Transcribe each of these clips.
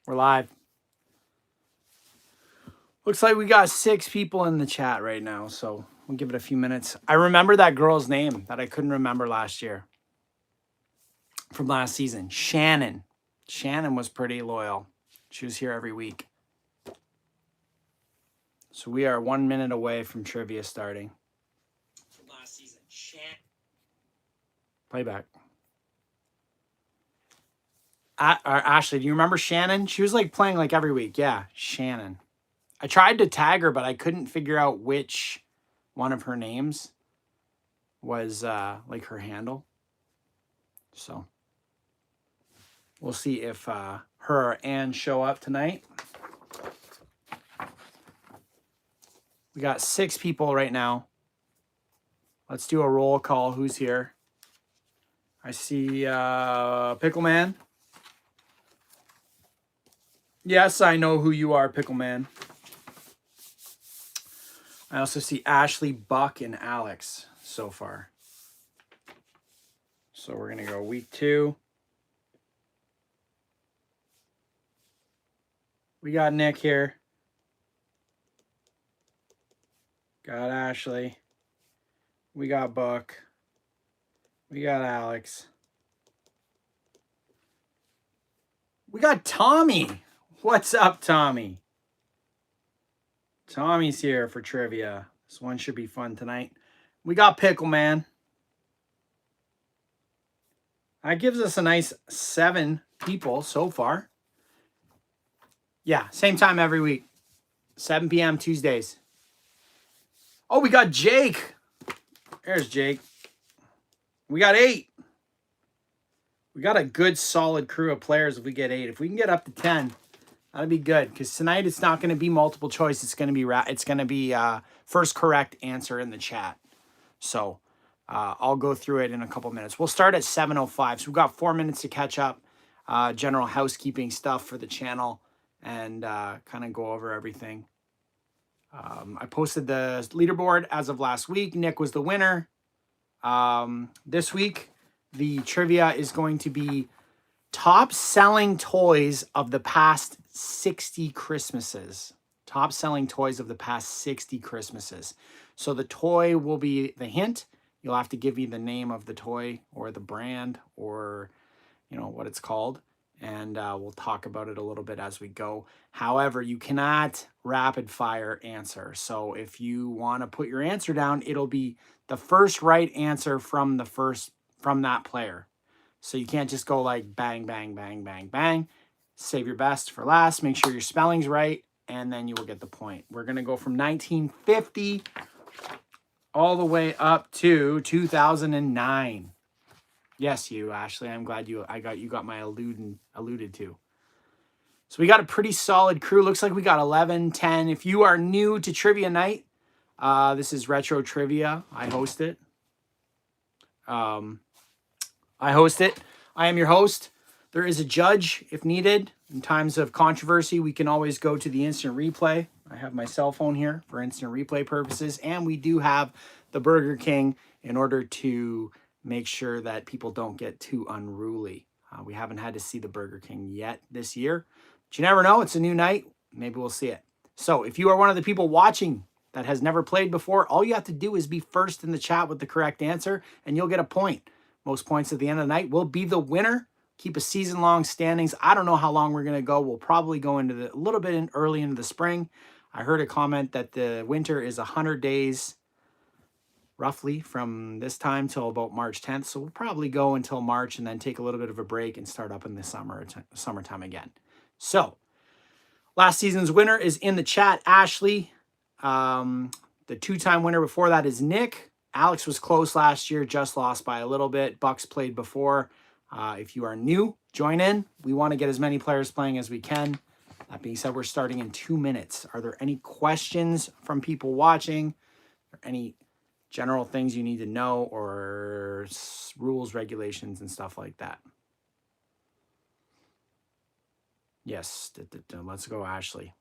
We're live. Looks like we got 6 people in the chat right now, so we'll give it a few minutes. I remember that girl's name that I couldn't remember last year from last season. Shannon. Shannon was pretty loyal. She was here every week. So we are 1 minute away from trivia starting. Last season. Playback. Ashley, do you remember Shannon? She was like playing like every week. Yeah, Shannon. I tried to tag her, but I couldn't figure out which one of her names was like her handle. So we'll see if her or Ann show up tonight. We got 6 people right now. Let's do a roll call. Who's here? I see Pickle Man. Yes, I know who you are, Pickle Man. I also see Ashley, Buck, and Alex so far. So we're going to go week 2. We got Nick here. Got Ashley. We got Buck. We got Alex. We got Tommy. What's up, Tommy? Tommy's here for trivia. This one should be fun tonight. We got Pickle Man. That gives us a nice 7 people so far. Yeah, same time every week. 7 p.m. Tuesdays. Oh, we got Jake. There's Jake. We got 8. We got a good, solid crew of players if we get 8. If we can get up to 10, that'd be good. Because tonight it's not going to be multiple choice. It's going to be first correct answer in the chat. So I'll go through it in a couple minutes. We'll start at 7:05. So we've got 4 minutes to catch up. General housekeeping stuff for the channel and kind of go over everything. I posted the leaderboard as of last week. Nick was the winner. This week, the trivia is going to be top selling toys of the past 60 Christmases. Top selling toys of the past 60 Christmases. So the toy will be the hint. You'll have to give me the name of the toy or the brand or, you know, what it's called. And we'll talk about it a little bit as we go. However, you cannot rapid fire answer. So if you want to put your answer down, it'll be the first right answer from that player. So you can't just go like bang, bang, bang, bang, bang. Save your best for last. Make sure your spelling's right, and then you will get the point. We're going to go from 1950 all the way up to 2009. Yes, you, Ashley. I'm glad you got my alluded to. So we got a pretty solid crew. Looks like we got 11, 10. If you are new to Trivia Night, this is Retro Trivia. I host it. I am your host. There is a judge if needed. In times of controversy, we can always go to the instant replay. I have my cell phone here for instant replay purposes. And we do have the Burger King in order to make sure that people don't get too unruly. We haven't had to see the Burger King yet this year. But you never know. It's a new night. Maybe we'll see it. So if you are one of the people watching that has never played before, all you have to do is be first in the chat with the correct answer, and you'll get a point. Most points at the end of the night will be the winner. Keep a season-long standings. I don't know how long we're going to go. We'll probably go into a little bit early into the spring. I heard a comment that the winter is 100 days roughly from this time till about March 10th. So we'll probably go until March and then take a little bit of a break and start up in the summertime again. So last season's winner is in the chat, Ashley. The 2-time winner before that is Nick. Alex was close last year, just lost by a little bit. Bucks played before. If you are new, join in. We want to get as many players playing as we can. That being said, we're starting in 2 minutes. Are there any questions from people watching? Or any general things you need to know or rules, regulations, and stuff like that? Yes. Let's go, Ashley.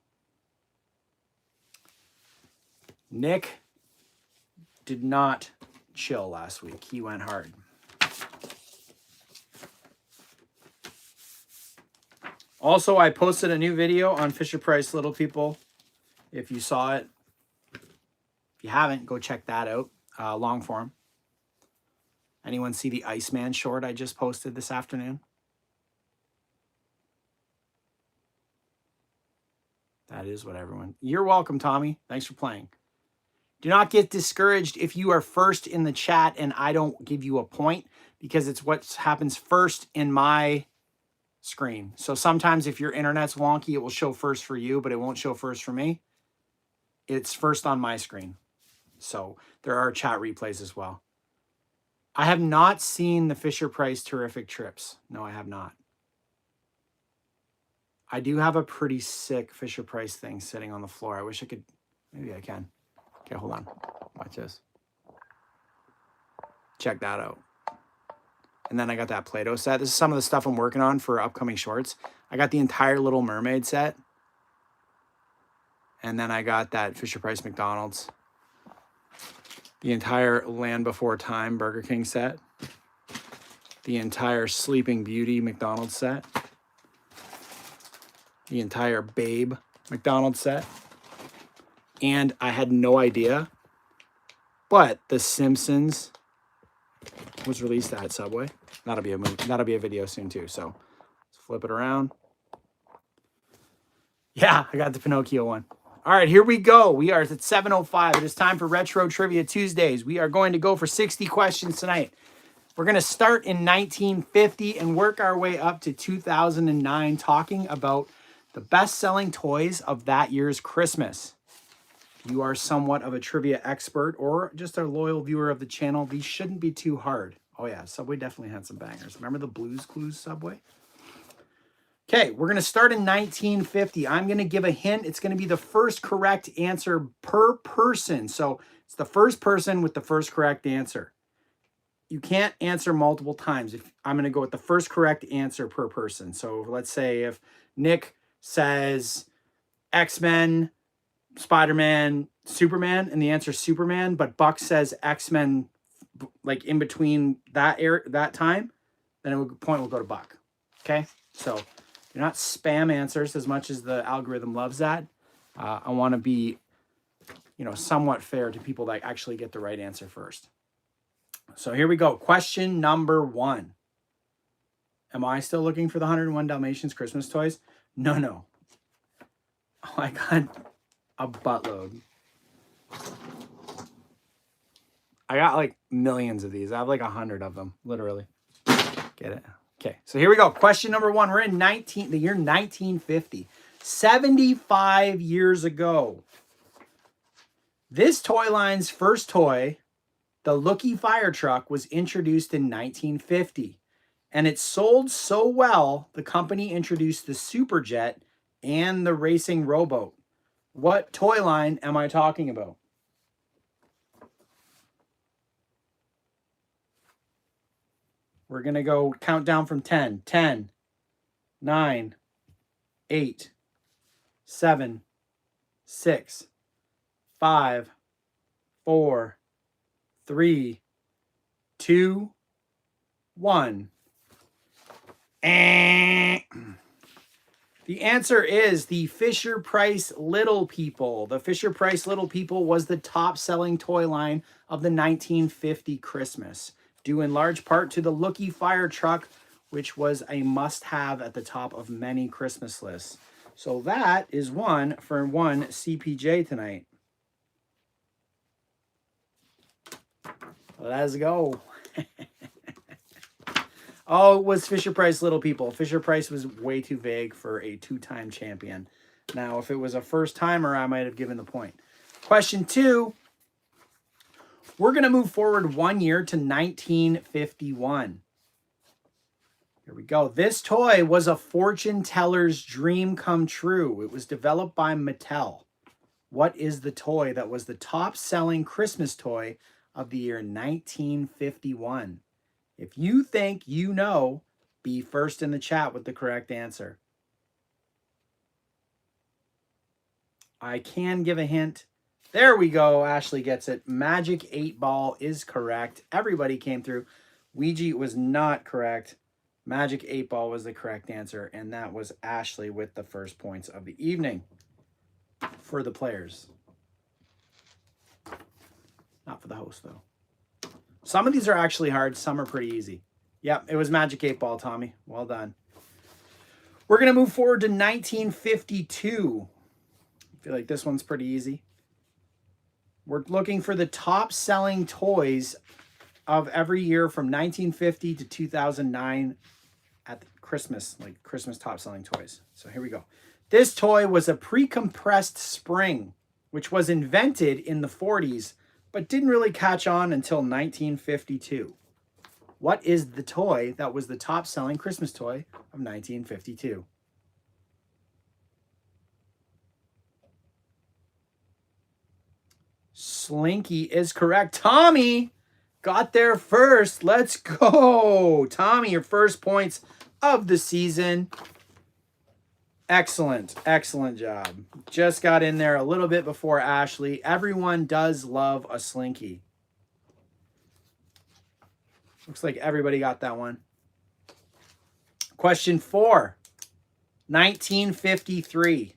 Nick did not chill last week. He went hard. Also, I posted a new video on Fisher-Price Little People. If you saw it. If you haven't, go check that out. Long form. Anyone see the Iceman short I just posted this afternoon? That is what everyone... You're welcome, Tommy. Thanks for playing. Do not get discouraged if you are first in the chat and I don't give you a point, because it's what happens first in my screen. So sometimes if your internet's wonky, it will show first for you, but it won't show first for me. It's first on my screen. So there are chat replays as well. I have not seen the Fisher-Price Terrific Trips. No, I have not. I do have a pretty sick Fisher-Price thing sitting on the floor. I wish I could. Maybe I can. Okay, hold on. Watch this. Check that out. And then I got that Play-Doh set. This is some of the stuff I'm working on for upcoming shorts. I got the entire Little Mermaid set. And then I got that Fisher-Price McDonald's. The entire Land Before Time Burger King set. The entire Sleeping Beauty McDonald's set. The entire Babe McDonald's set. And I had no idea, but The Simpsons was released at Subway. That'll be a movie. That'll be a video soon too. So let's flip it around. Yeah, I got the Pinocchio one. All right, here we go. We are at 7:05. It is time for Retro Trivia Tuesdays. We are going to go for 60 questions tonight. We're going to start in 1950 and work our way up to 2009, talking about the best-selling toys of that year's Christmas. If you are somewhat of a trivia expert or just a loyal viewer of the channel, these shouldn't be too hard. Oh yeah, Subway definitely had some bangers. Remember the Blue's Clues Subway? Okay, we're going to start in 1950. I'm going to give a hint. It's going to be the first correct answer per person. So it's the first person with the first correct answer. You can't answer multiple times. If I'm going to go with the first correct answer per person. So let's say if Nick says X-Men, Spider-Man, Superman, and the answer is Superman, but Buck says X-Men, like in between that time, then point will go to Buck. Okay, so do not spam answers as much as the algorithm loves that. I want to be, somewhat fair to people that actually get the right answer first. So here we go. Question number 1. Am I still looking for the 101 Dalmatians Christmas toys? No. Oh, I got a buttload. I got like millions of these. I have like 100 of them, literally. Get it? Okay, so here we go. Question number 1. We're in the year 1950. 75 years ago. This toy line's first toy, the Looky Fire Truck, was introduced in 1950. And it sold so well, the company introduced the Superjet and the racing rowboat. What toy line am I talking about? We're going to go count down from 10. 10, 9, 8, 7, 6, 5, 4, 3, 2, 1. The answer is the Fisher-Price Little People. The Fisher-Price Little People was the top-selling toy line of the 1950 Christmas, due in large part to the Looky Fire Truck, which was a must-have at the top of many Christmas lists. So that is one for one CPJ tonight. Let's go. Oh, it was Fisher-Price Little People. Fisher-Price was way too vague for a 2-time champion. Now, if it was a first-timer, I might have given the point. Question 2. We're going to move forward 1 year to 1951. Here we go. This toy was a fortune teller's dream come true. It was developed by Mattel. What is the toy that was the top-selling Christmas toy of the year 1951? If you think you know, be first in the chat with the correct answer. I can give a hint. There we go. Ashley gets it. Magic 8 Ball is correct. Everybody came through. Ouija was not correct. Magic 8 Ball was the correct answer, and that was Ashley with the first points of the evening for the players. Not for the host, though. Some of these are actually hard. Some are pretty easy. Yep, it was Magic 8 Ball, Tommy. Well done. We're going to move forward to 1952. I feel like this one's pretty easy. We're looking for the top-selling toys of every year from 1950 to 2009 at Christmas, like Christmas top-selling toys. So here we go. This toy was a pre-compressed spring, which was invented in the 40s, but didn't really catch on until 1952. What is the toy that was the top-selling Christmas toy of 1952? Slinky is correct. Tommy got there first. Let's go. Tommy, your first points of the season. Excellent. Excellent job. Just got in there a little bit before Ashley. Everyone does love a Slinky. Looks like everybody got that one. Question 4. 1953.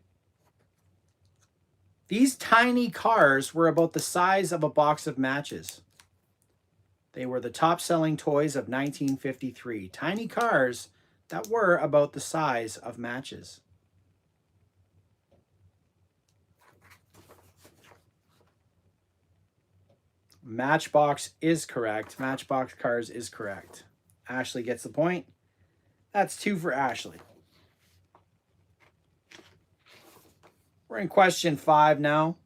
These tiny cars were about the size of a box of matches. They were the top-selling toys of 1953. Tiny cars that were about the size of matches. Matchbox is correct. Matchbox Cars is correct. Ashley gets the point. That's 2 for Ashley. We're in question 5 now.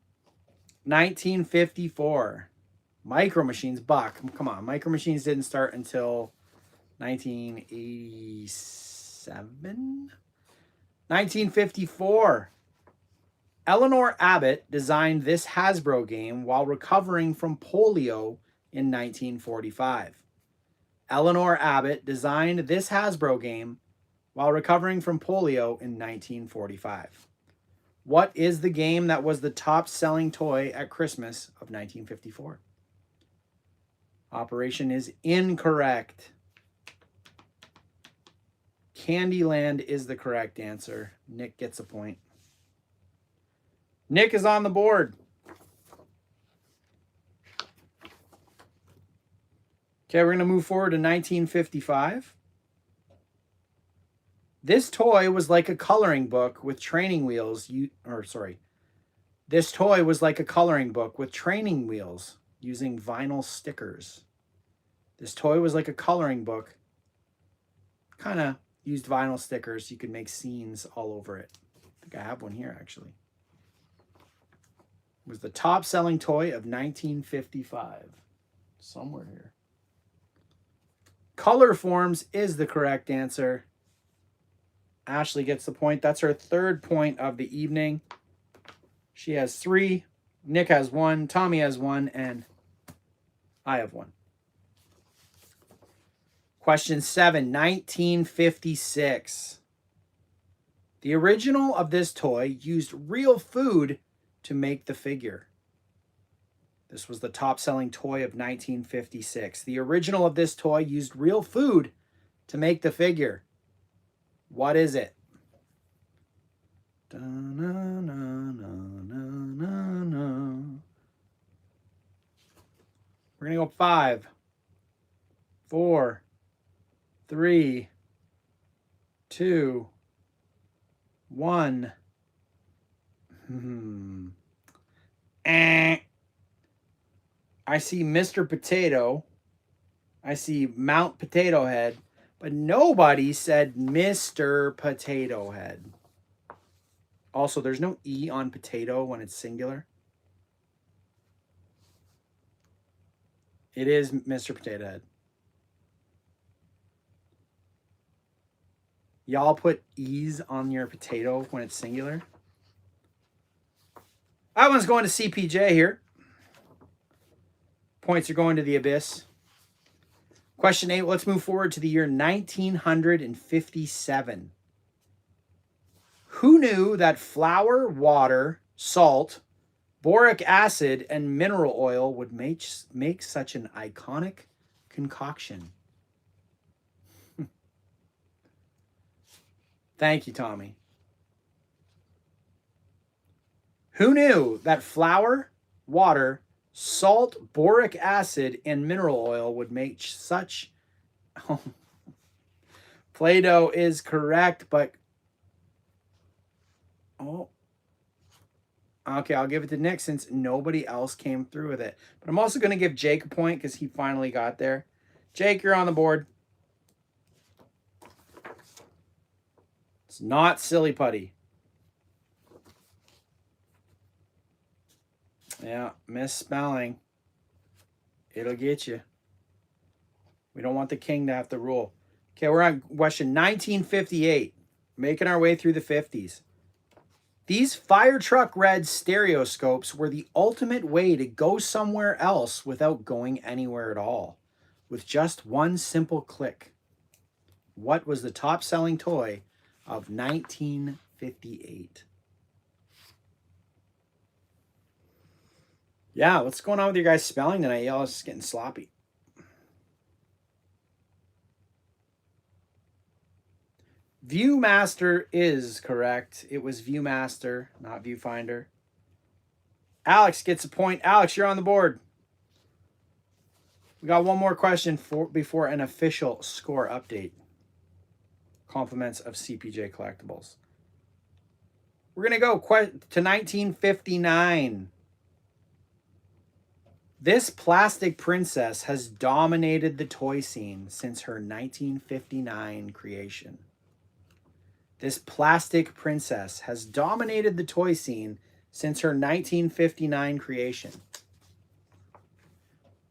1954. Micro Machines, Buck. Come on. Micro Machines didn't start until 1987? 1954. Eleanor Abbott designed this Hasbro game while recovering from polio in 1945. Eleanor Abbott designed this Hasbro game while recovering from polio in 1945. What is the game that was the top-selling toy at Christmas of 1954? Operation is incorrect. Candyland is the correct answer. Nick gets a point. Nick is on the board. Okay, we're going to move forward to 1955. This toy was like a coloring book with training wheels. This toy was like a coloring book with training wheels using vinyl stickers. This toy was like a coloring book. Kind of used vinyl stickers. You could make scenes all over it. I think I have one here, actually. It was the top-selling toy of 1955. Somewhere here. Color Forms is the correct answer. Ashley gets the point. That's her 3rd point of the evening. She has 3. Nick has 1. Tommy has 1. And I have 1. Question 7, 1956. The original of this toy used real food to make the figure. This was the top-selling toy of 1956. The original of this toy used real food to make the figure. What is it? We're going to go 5, 4, 3, 2, 1. I see Mr. Potato. I see Mount Potato Head. But nobody said Mr. Potato Head. Also, there's no E on potato when it's singular. It is Mr. Potato Head. Y'all put E's on your potato when it's singular. That one's going to CPJ here. Points are going to the abyss. Question 8, let's move forward to the year 1957. Who knew that flour, water, salt, boric acid, and mineral oil would make such an iconic concoction? Thank you, Tommy. Who knew that flour, water, salt, boric acid, and mineral oil would make such... Oh. Play-Doh is correct, but... Oh. Okay, I'll give it to Nick since nobody else came through with it. But I'm also going to give Jake a point because he finally got there. Jake, you're on the board. It's not silly putty. Yeah, misspelling. It'll get you. We don't want the king to have to rule. Okay, we're on question 1958. Making our way through the 50s. These fire truck red stereoscopes were the ultimate way to go somewhere else without going anywhere at all. With just one simple click. What was the top selling toy of 1958? Yeah, what's going on with your guys' spelling tonight? Y'all just getting sloppy. Viewmaster is correct. It was Viewmaster, not Viewfinder. Alex gets a point. Alex, you're on the board. We got one more question before an official score update. Compliments of CPJ Collectibles. We're going to go to 1959. This plastic princess has dominated the toy scene since her 1959 creation. This plastic princess has dominated the toy scene since her 1959 creation.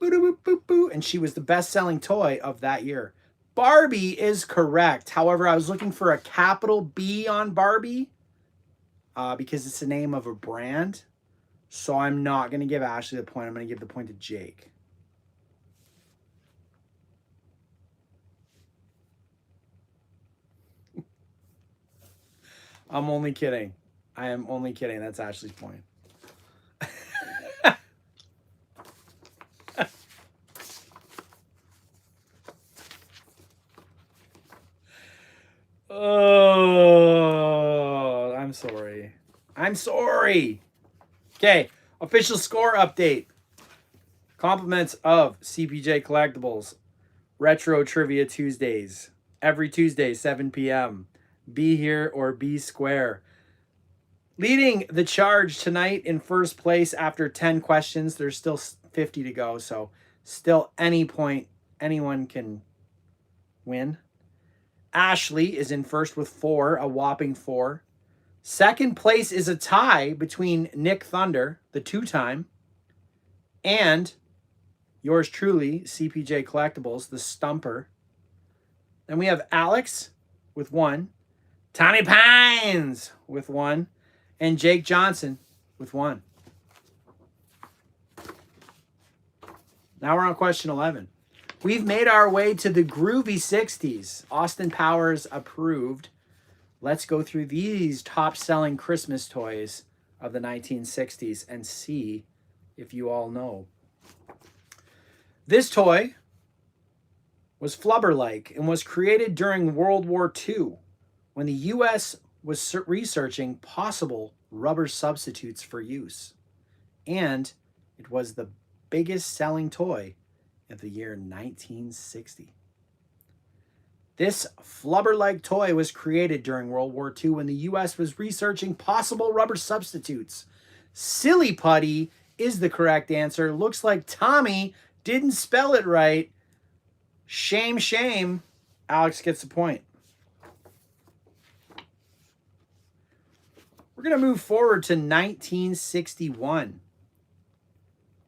And she was the best-selling toy of that year. Barbie is correct. However, I was looking for a capital B on Barbie because it's the name of a brand. So I'm not going to give Ashley the point. I'm going to give the point to Jake. I'm only kidding. I am only kidding. That's Ashley's point. Oh, I'm sorry. I'm sorry. Okay, official score update. Compliments of CPJ Collectibles. Retro Trivia Tuesdays. Every Tuesday, 7 p.m. Be here or be square. Leading the charge tonight in first place after 10 questions. There's still 50 to go, so still any point anyone can win. Ashley is in first with 4, a whopping 4. Second place is a tie between Nick Thunder, the 2-time, and yours truly, CPJ Collectibles, the stumper. Then we have Alex with 1, Tony Pines with 1, and Jake Johnson with 1. Now we're on question 11. We've made our way to the groovy 60s. Austin Powers approved. Let's go through these top-selling Christmas toys of the 1960s and see if you all know. This toy was flubber-like and was created during World War II when the U.S. was researching possible rubber substitutes for use. And it was the biggest selling toy of the year 1960. This flubber-like toy was created during World War II when the U.S. was researching possible rubber substitutes. Silly putty is the correct answer. Looks like Tommy didn't spell it right. Shame, shame. Alex gets the point. We're going to move forward to 1961.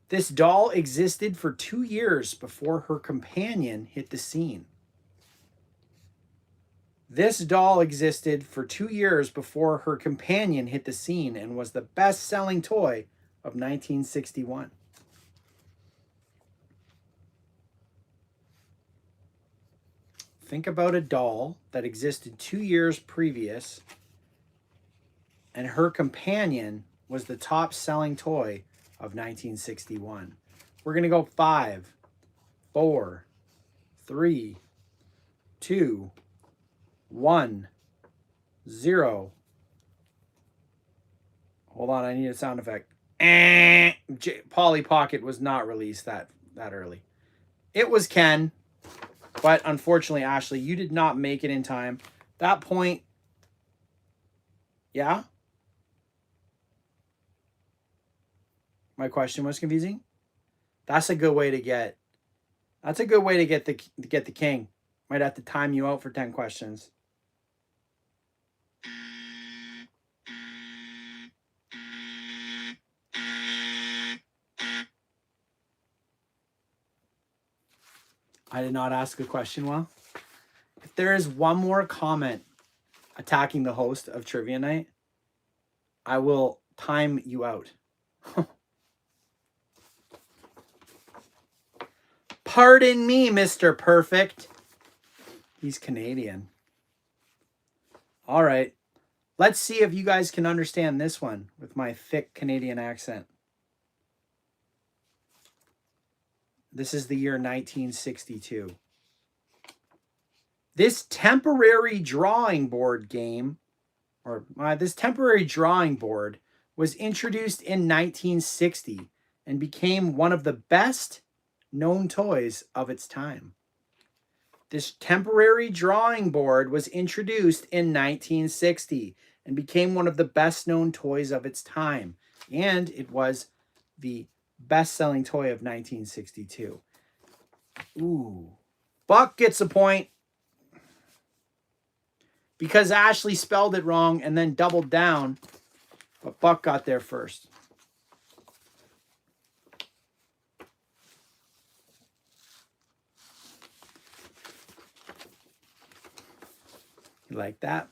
This doll existed for 2 years before her companion hit the scene. This doll existed for 2 years before her companion hit the scene and was the best-selling toy of 1961. Think about a doll that existed 2 years previous, and her companion was the top-selling toy of 1961. We're going to go 5, 4, 3, 2, 1. 0. Hold on, I need a sound effect. Polly Pocket was not released that early. It was Ken, but unfortunately, Ashley, you did not make it in time. That point, yeah? My question was confusing. That's a good way to get. That's a good way to get the king. Might have to time you out for 10 questions. I did not ask a question well. If there is one more comment attacking the host of Trivia Night, I will time you out. Pardon me, Mr. Perfect. He's Canadian. All right. Let's see if you guys can understand this one with my thick Canadian accent. This is the year 1962. This temporary drawing board game, this temporary drawing board was introduced in 1960 and became one of the best known toys of its time. This temporary drawing board was introduced in 1960 and became one of the best known toys of its time. And it was the best-selling toy of 1962. Ooh. Buck gets a point because Ashley spelled it wrong and then doubled down, but Buck got there first. You like that?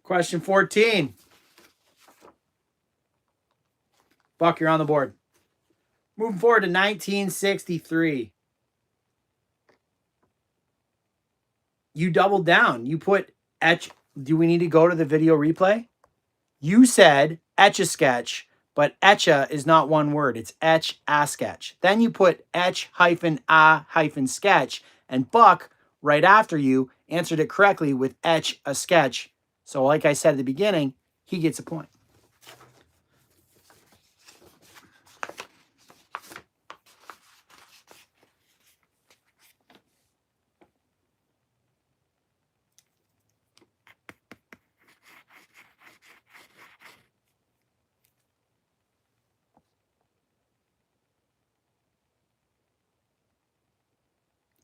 Question 14. Buck, you're on the board. Moving forward to 1963. You doubled down. You put etch. Do we need to go to the video replay? You said Etch-a-Sketch, but Etch-a is not one word. It's Etch-a-Sketch. Then you put Etch-a-sketch, and Buck, right after you, answered it correctly with Etch-a-Sketch. So like I said at the beginning, he gets a point.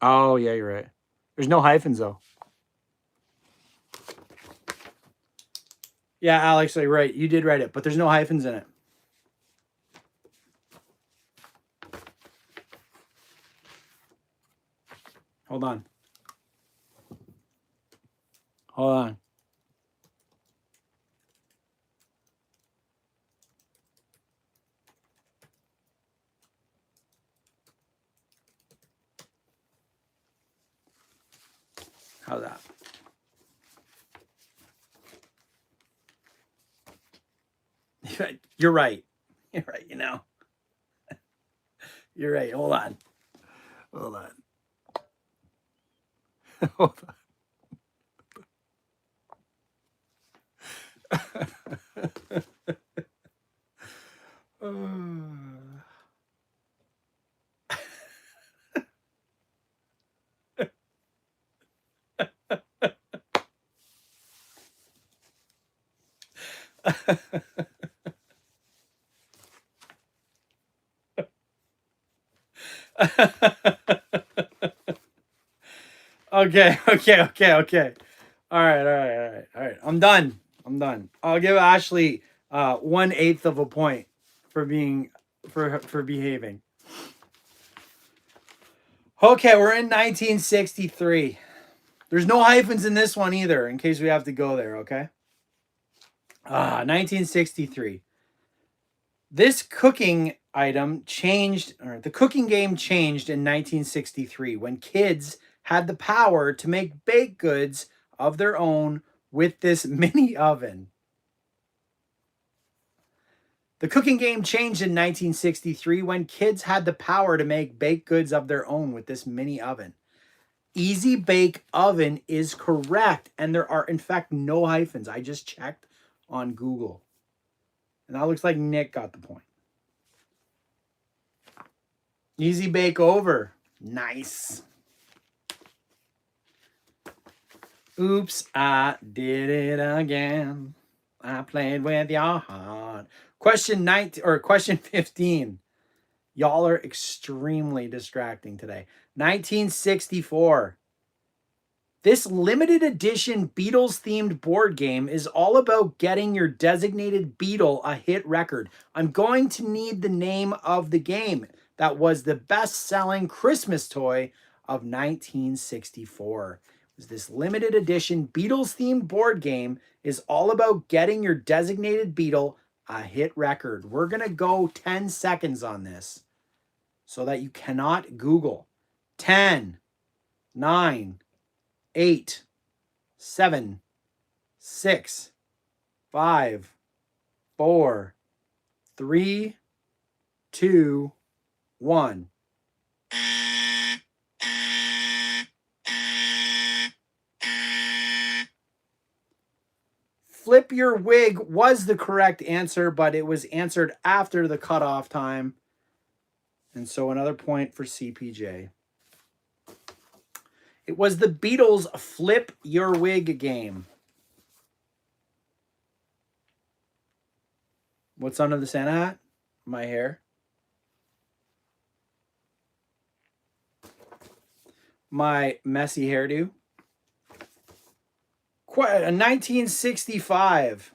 Oh, yeah, you're right. There's no hyphens, though. Yeah, Alex, you're right. You did write it, but there's no hyphens in it. Hold on. Hold on. How's that? You're right. You're right, you know. You're right. Hold on. Hold on. Hold on. Okay. All right. I'm done. I'll give Ashley 1/8 of a point for being for behaving. Okay, we're in 1963. There's no hyphens in this one either, in case we have to go there, okay? 1963. This cooking item changed, or the cooking game changed in 1963 when kids had the power to make baked goods of their own with this mini oven. The cooking game changed in 1963 when kids had the power to make baked goods of their own with this mini oven. Easy Bake Oven is correct. And there are, in fact, no hyphens. I just checked on Google. And that looks like Nick got the point. Easy Bake Over. Nice. Oops, I did it again. I played with your heart. Question 19 or question 15. Y'all are extremely distracting today. 1964. This limited edition Beatles themed board game is all about getting your designated Beatle a hit record. I'm going to need the name of the game that was the best-selling Christmas toy of 1964. It was this limited edition Beatles themed board game is all about getting your designated Beatle a hit record. We're going to go 10 seconds on this so that you cannot Google. 10, 9, 8, 7, 6, 5, 4, 3, 2, 1. Flip Your Wig was the correct answer, but it was answered after the cutoff time. And so another point for CPJ. It was the Beatles' Flip Your Wig game. What's under the Santa hat? My hair. My messy hairdo. 1965.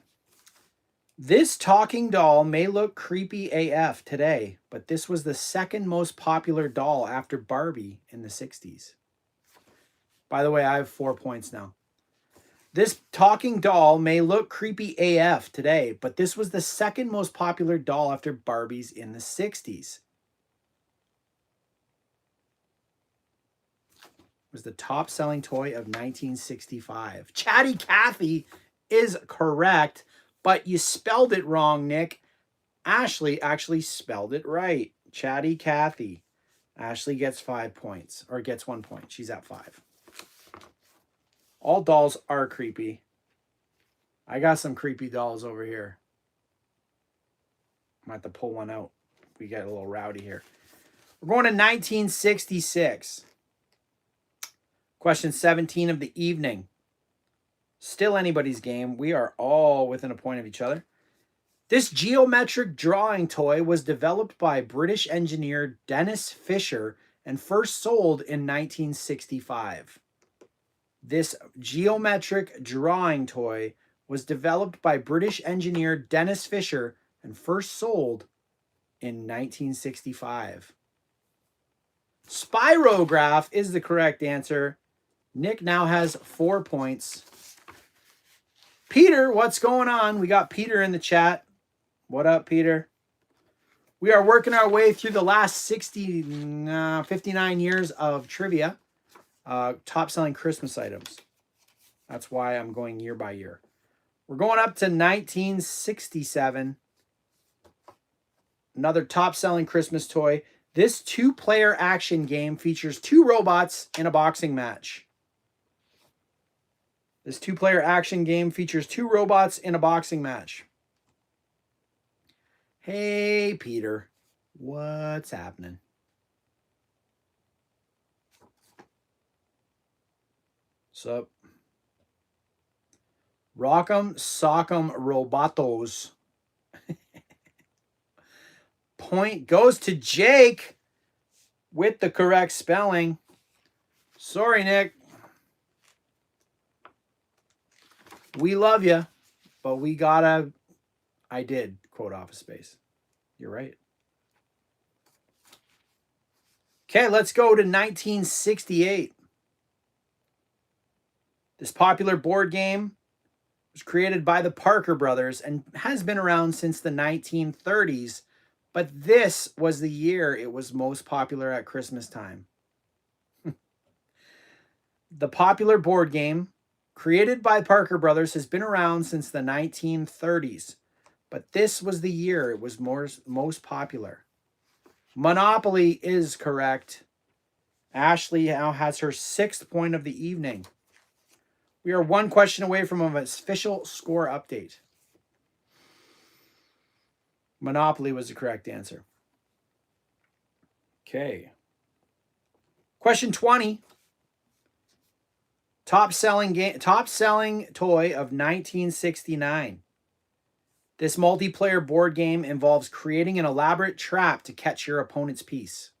This talking doll may look creepy AF today, but this was the second most popular doll after Barbie in the 60s. By the way, I have 4 points now. This talking doll may look creepy AF today, but this was the second most popular doll after Barbies in the 60s. It was the top-selling toy of 1965. Chatty Cathy is correct, but you spelled it wrong, Nick. Ashley actually spelled it right. Chatty Cathy. Ashley gets 5 points, or gets 1 point. She's at 5. All dolls are creepy. I got some creepy dolls over here. I might have to pull one out. We get a little rowdy here. We're going to 1966. Question 17 of the evening. Still anybody's game. We are all within a point of each other. This geometric drawing toy was developed by British engineer Dennis Fisher and first sold in 1965. This geometric drawing toy was developed by British engineer Dennis Fisher and first sold in 1965. Spirograph is the correct answer. Nick now has 4 points. Peter, what's going on? We got Peter in the chat. What up, Peter? We are working our way through the last 59 years of trivia. Top-selling Christmas items. That's why I'm going year by year. We're going up to 1967. Another top-selling Christmas toy. This two-player action game features 2 robots in a boxing match. This two-player action game features 2 robots in a boxing match. Hey, Peter. What's happening? Sup? Rock'em Sock'em Robotos. Point goes to Jake with the correct spelling. Sorry, Nick. We love you, but we gotta... I did quote Office Space. You're right. Okay, let's go to 1968. This popular board game was created by the Parker brothers and has been around since the 1930s, but this was the year it was most popular at Christmas time. The popular board game created by Parker brothers has been around since the 1930s, but this was the year it was most popular. Monopoly is correct. Ashley now has her 6th point of the evening. We are 1 question away from an official score update. Monopoly was the correct answer. Okay. Question 20. Top selling toy of 1969. This multiplayer board game involves creating an elaborate trap to catch your opponent's piece.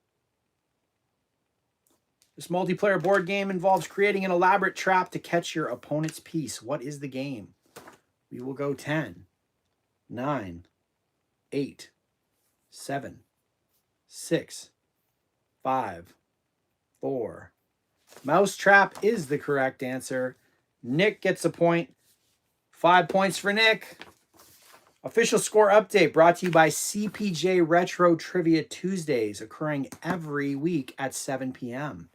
This multiplayer board game involves creating an elaborate trap to catch your opponent's piece. What is the game? We will go 10, 9, 8, 7, 6, 5, 4. Mousetrap is the correct answer. Nick gets a point. 5 points for Nick. Official score update brought to you by CPJ Retro Trivia Tuesdays, occurring every week at 7 p.m.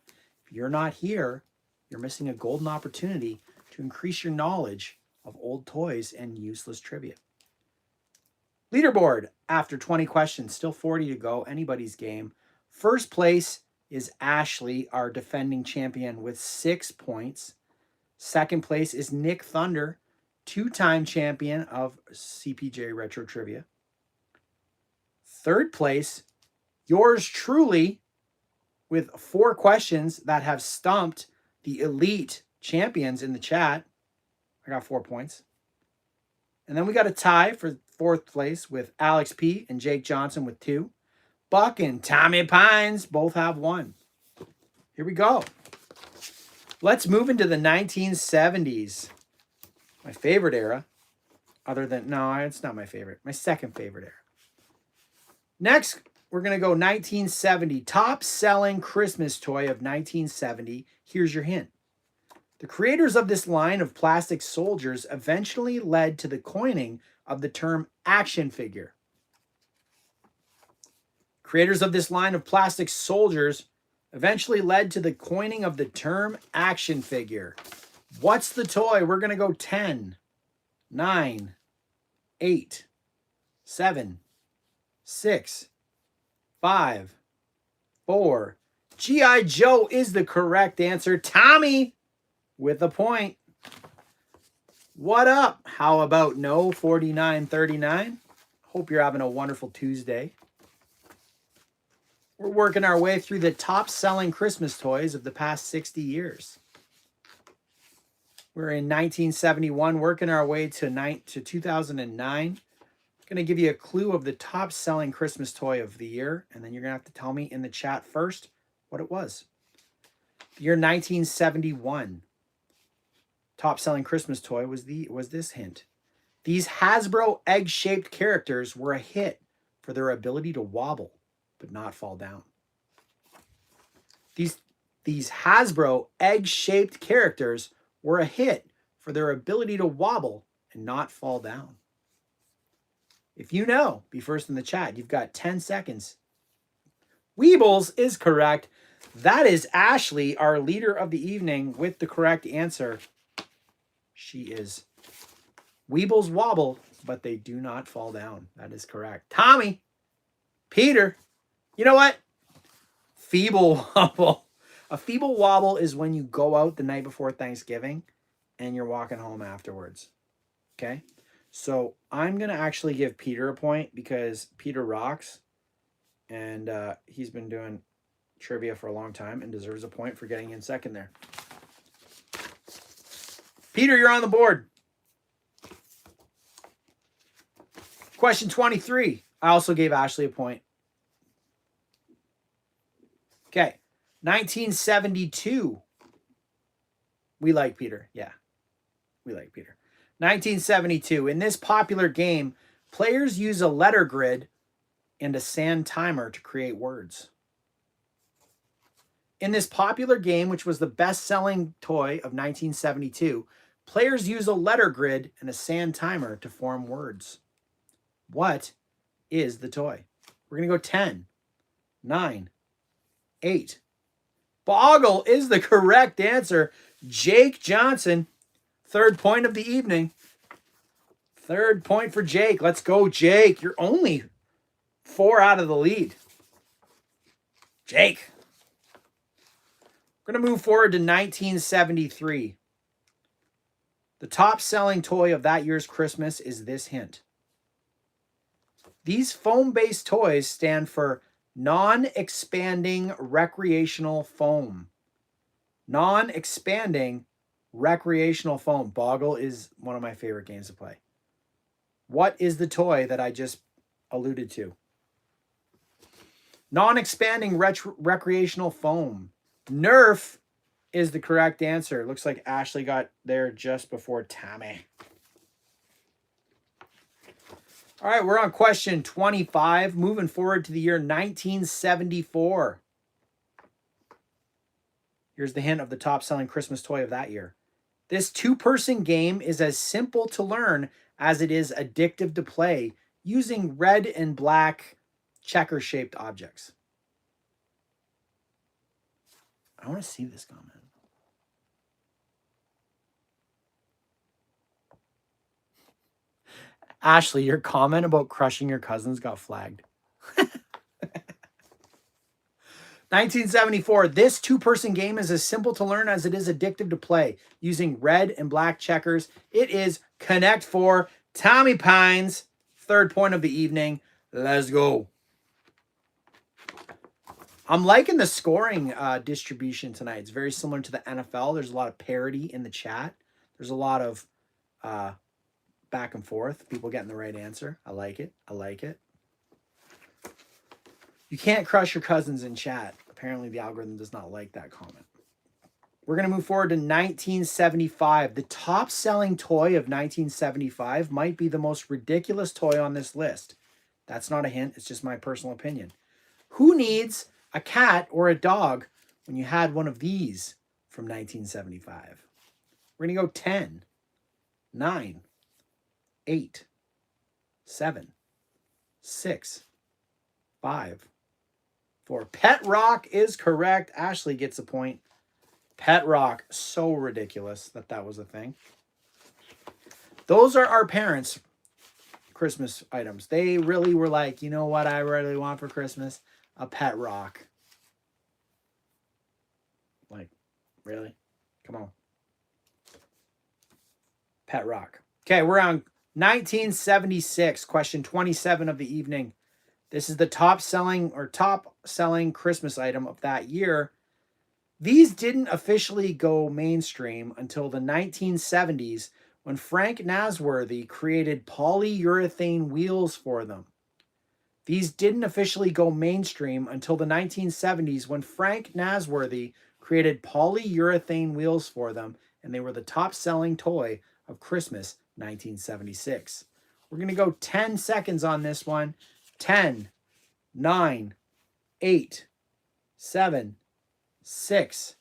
If you're not here, you're missing a golden opportunity to increase your knowledge of old toys and useless trivia. Leaderboard, after 20 questions, still 40 to go, anybody's game. First place is Ashley, our defending champion, with 6 points. Second place is Nick Thunder, 2-time champion of CPJ Retro Trivia. Third place, yours truly, with 4 questions that have stumped the elite champions in the chat. I got 4 points. And then we got a tie for 4th place with Alex P. and Jake Johnson with 2. Buck and Tommy Pines both have 1. Here we go. Let's move into the 1970s. My favorite era. Other than, no, it's not my favorite. My second favorite era. Next, we're going to go 1970. Top selling Christmas toy of 1970. Here's your hint. The creators of this line of plastic soldiers eventually led to the coining of the term action figure. Creators of this line of plastic soldiers eventually led to the coining of the term action figure. What's the toy? We're going to go 10, 9, 8, 7, 6, 5, 4. G.I. Joe is the correct answer. Tommy with a point. What up? How about no 4939? Hope you're having a wonderful Tuesday. We're working our way through the top selling Christmas toys of the past 60 years. We're in 1971, working our way to 2009. I'm going to give you a clue of the top selling Christmas toy of the year, and then you're going to have to tell me in the chat first what it was. The year 1971. Top selling Christmas toy was this hint. These Hasbro egg-shaped characters were a hit for their ability to wobble but not fall down. These Hasbro egg-shaped characters were a hit for their ability to wobble and not fall down. If you know, be first in the chat. You've got 10 seconds. Weebles is correct. That is Ashley, our leader of the evening, with the correct answer. She is. Weebles wobble, but they do not fall down. That is correct. Tommy, Peter, you know what? Feeble wobble. A feeble wobble is when you go out the night before Thanksgiving and you're walking home afterwards. Okay? So I'm going to actually give Peter a point because Peter rocks. And he's been doing trivia for a long time and deserves a point for getting in second there. Peter, you're on the board. Question 23. I also gave Ashley a point. Okay. 1972. We like Peter. Yeah. We like Peter. 1972. In this popular game, players use a letter grid and a sand timer to create words. In this popular game, which was the best-selling toy of 1972, players use a letter grid and a sand timer to form words. What is the toy? We're going to go 10, 9, 8. Boggle is the correct answer. Jake Johnson, 3rd point of the evening. 3rd point for Jake. Let's go, Jake. You're only 4 out of the lead. Jake. We're going to move forward to 1973. The top selling toy of that year's Christmas is this hint. These foam-based toys stand for non-expanding recreational foam. Non-expanding recreational foam. Boggle is one of my favorite games to play. What is the toy that I just alluded to? Non-expanding recreational foam. Nerf is the correct answer. Looks like Ashley got there just before Tammy. All right, we're on question 25, moving forward to the year 1974. Here's the hint of the top-selling Christmas toy of that year. This two-person game is as simple to learn as it is addictive to play, using red and black checker-shaped objects. I want to see this comment. Ashley, your comment about crushing your cousins got flagged. 1974. This two-person game is as simple to learn as it is addictive to play, using red and black checkers. It is Connect 4. Tommy Pines, third point of the evening. Let's go. I'm liking the scoring distribution tonight. It's very similar to the NFL. There's a lot of parity in the chat. There's a lot of back and forth. People getting the right answer. I like it. I like it. You can't crush your cousins in chat. Apparently the algorithm does not like that comment. We're going to move forward to 1975. The top selling toy of 1975 might be the most ridiculous toy on this list. That's not a hint. It's just my personal opinion. Who needs a cat or a dog when you had one of these from 1975? We're going to go 10, 9, 8, 7, 6, 5, 4. Pet Rock is correct. Ashley gets a point. Pet Rock, so ridiculous that was a thing. Those are our parents' Christmas items. They really were like, you know what I really want for Christmas? A Pet Rock. Like, really? Come on. Pet Rock. Okay, we're on 1976, question 27 of the evening. This is the top selling Christmas item of that year. These didn't officially go mainstream until the 1970s when Frank Nasworthy created polyurethane wheels for them. These didn't officially go mainstream until the 1970s when Frank Nasworthy created polyurethane wheels for them, and they were the top selling toy of Christmas 1976. We're going to go 10 seconds on this one. 10, 9, 8, 7, 6,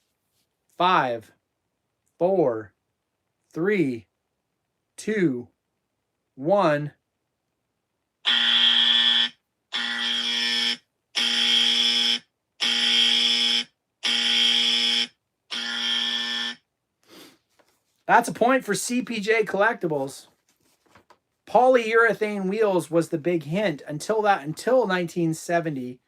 5, 4, 3, 2, 1. That's a point for CPJ Collectibles. Polyurethane wheels was the big hint. Until 1970,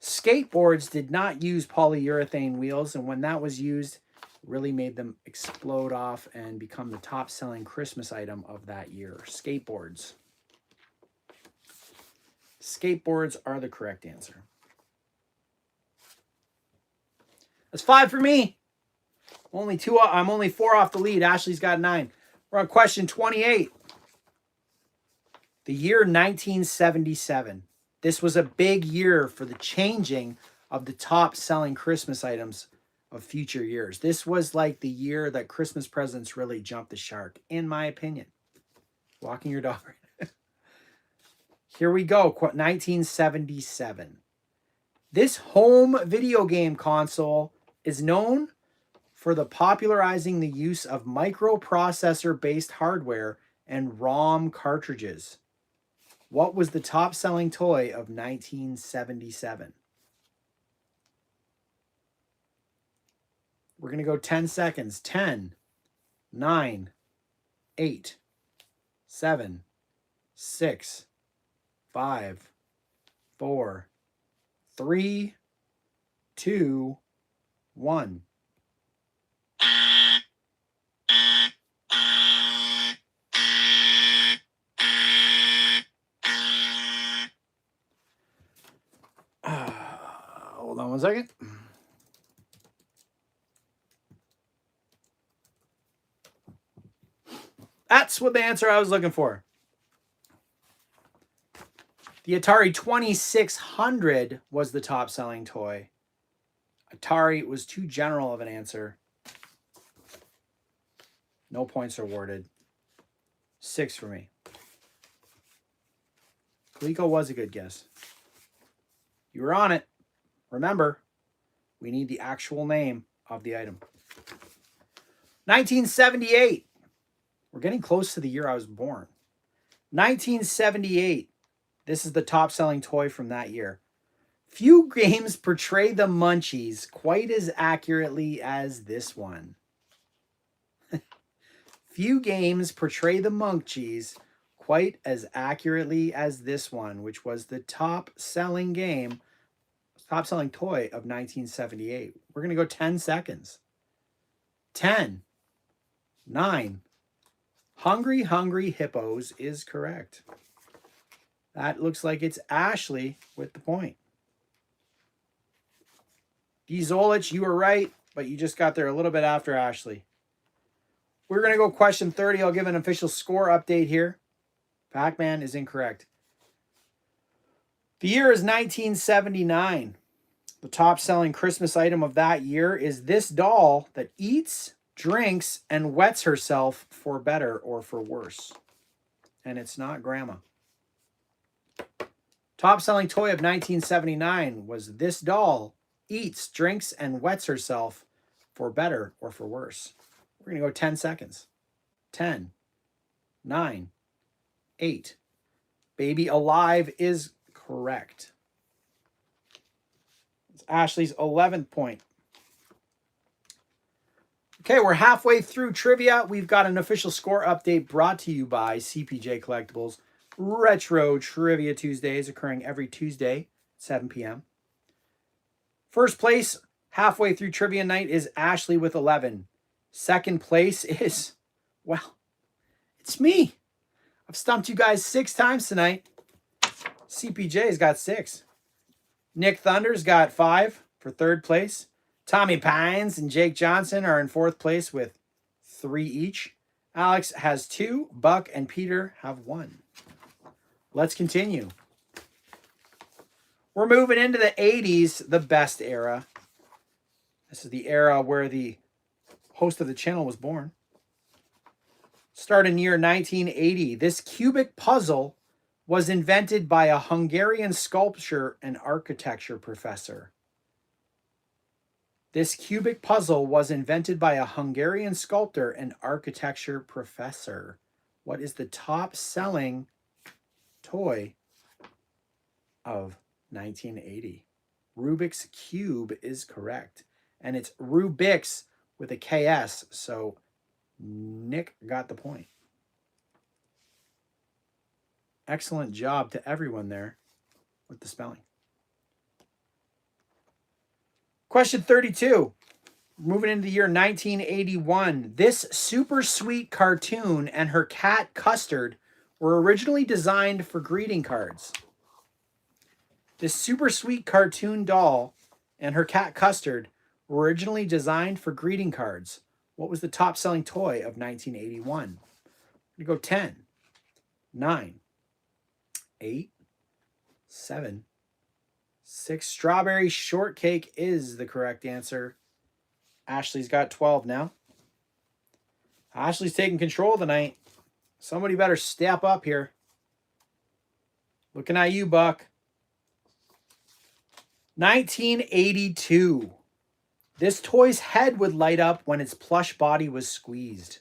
skateboards did not use polyurethane wheels, and when that was used, it really made them explode off and become the top-selling Christmas item of that year. Skateboards. Skateboards are the correct answer. That's 5 for me. I'm only 4 off the lead. Ashley's got 9. We're on question 28. The year 1977. This was a big year for the changing of the top selling Christmas items of future years. This was like the year that Christmas presents really jumped the shark, in my opinion. Walking your dog. Here we go. 1977. This home video game console is known for the popularizing the use of microprocessor-based hardware and ROM cartridges. What was the top-selling toy of 1977? We're going to go 10 seconds. 10, 9, 8, 7, 6, 5, 4, 3, 2, 1. Hold on one second. That's what the answer I was looking for. The Atari 2600 was the top selling toy. Atari was too general of an answer. No points are awarded. 6 for me. Coleco was a good guess. You were on it. Remember, we need the actual name of the item. 1978. We're getting close to the year I was born. 1978. This is the top selling toy from that year. Few games portray the Munchies quite as accurately as this one. Few games portray the Munchies quite as accurately as this one, which was the top selling toy of 1978. We're going to go 10 seconds. 10, 9. Hungry, Hungry Hippos is correct. That looks like it's Ashley with the point. Gizolich, you were right, but you just got there a little bit after Ashley. We're going to go question 30. I'll give an official score update here. Pac-Man is incorrect. The year is 1979. The top-selling Christmas item of that year is this doll that eats, drinks, and wets herself for better or for worse. And it's not Grandma. Top-selling toy of 1979 was this doll eats, drinks, and wets herself for better or for worse. We're going to go 10 seconds. 10, 9, 8. Baby Alive is correct. It's Ashley's 11th point. Okay, we're halfway through trivia. We've got an official score update brought to you by CPJ Collectibles. Retro Trivia Tuesdays occurring every Tuesday, 7 p.m. First place, halfway through trivia night, is Ashley with 11. Second place is, well, it's me. I've stumped you guys 6 times tonight. CPJ's got 6. Nick Thunder's got 5 for third place. Tommy Pines and Jake Johnson are in fourth place with 3 each. Alex has 2. Buck and Peter have 1. Let's continue. We're moving into the 80s, the best era. This is the era where the host of the channel was born. Started in year 1980. This cubic puzzle was invented by a Hungarian sculpture and architecture professor. This cubic puzzle was invented by a Hungarian sculptor and architecture professor. What is the top-selling toy of 1980? Rubik's Cube is correct. And it's Rubik's with a KS, so Nick got the point. Excellent job to everyone there with the spelling. Question 32. Moving into the year 1981. This super sweet cartoon and her cat Custard were originally designed for greeting cards. This super sweet cartoon doll and her cat Custard were originally designed for greeting cards. What was the top-selling toy of 1981? We go 10, 9, 8, 7, 6. Strawberry Shortcake is the correct answer. Ashley's got 12 now. Ashley's taking control tonight. Somebody better step up here. Looking at you, Buck. 1982. This toy's head would light up when its plush body was squeezed.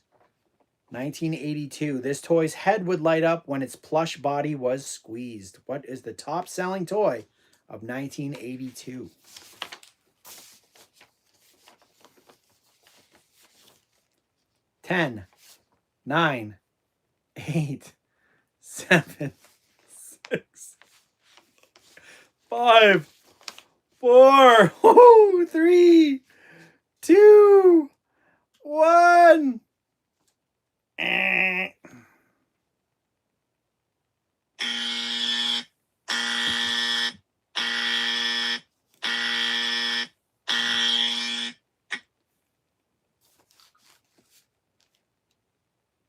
1982. This toy's head would light up when its plush body was squeezed. What is the top-selling toy of 1982? Ten, 9, 8, 7, 6, 5, 4, 3, 2, 1. Eh.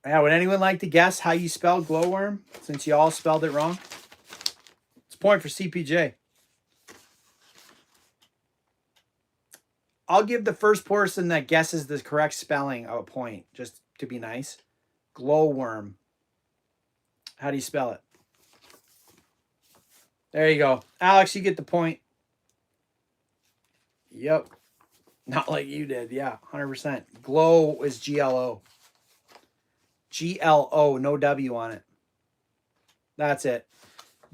Yeah, would anyone like to guess how you spell glowworm, since you all spelled it wrong? It's a point for CPJ. I'll give the first person that guesses the correct spelling a point, just to be nice. Glowworm. How do you spell it? There you go. Alex, you get the point. Yep. Not like you did. Yeah, 100%. Glow is G-L-O. G-L-O, no W on it. That's it.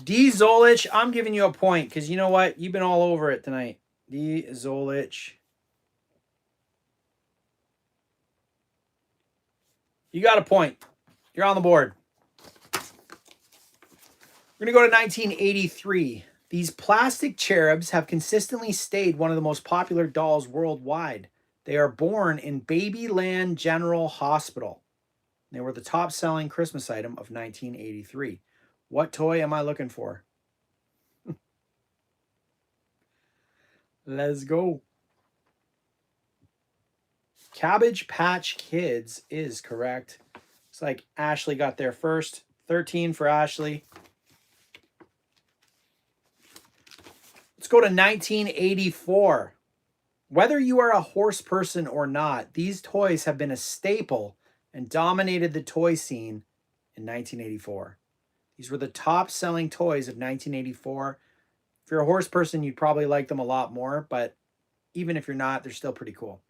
D. Zolich, I'm giving you a point because you know what? You've been all over it tonight. D. Zolich. You got a point. You're on the board. We're going to go to 1983. These plastic cherubs have consistently stayed one of the most popular dolls worldwide. They are born in Babyland General Hospital. They were the top-selling Christmas item of 1983. What toy am I looking for? Let's go. Cabbage Patch Kids is correct. It's like Ashley got there first. 13 for Ashley. Let's go to 1984. Whether you are a horse person or not, these toys have been a staple and dominated the toy scene in 1984. These were the top-selling toys of 1984. If you're a horse person, you'd probably like them a lot more, but even if you're not, they're still pretty cool.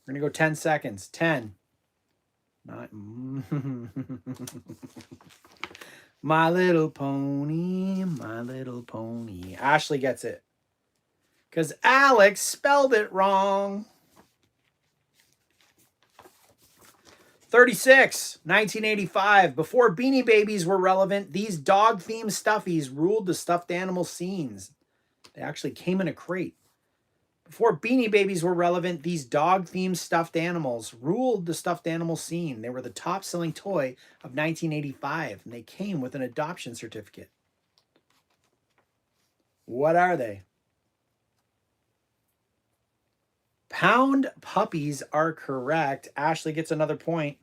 We're going to go 10 seconds. 10. 9. My Little Pony, My Little Pony. Ashley gets it. Because Alex spelled it wrong. 36, 1985. Before Beanie Babies were relevant, these dog-themed stuffies ruled the stuffed animal scenes. They actually came in a crate. Before Beanie Babies were relevant, these dog-themed stuffed animals ruled the stuffed animal scene. They were the top-selling toy of 1985, and they came with an adoption certificate. What are they? Pound puppies are correct. Ashley gets another point.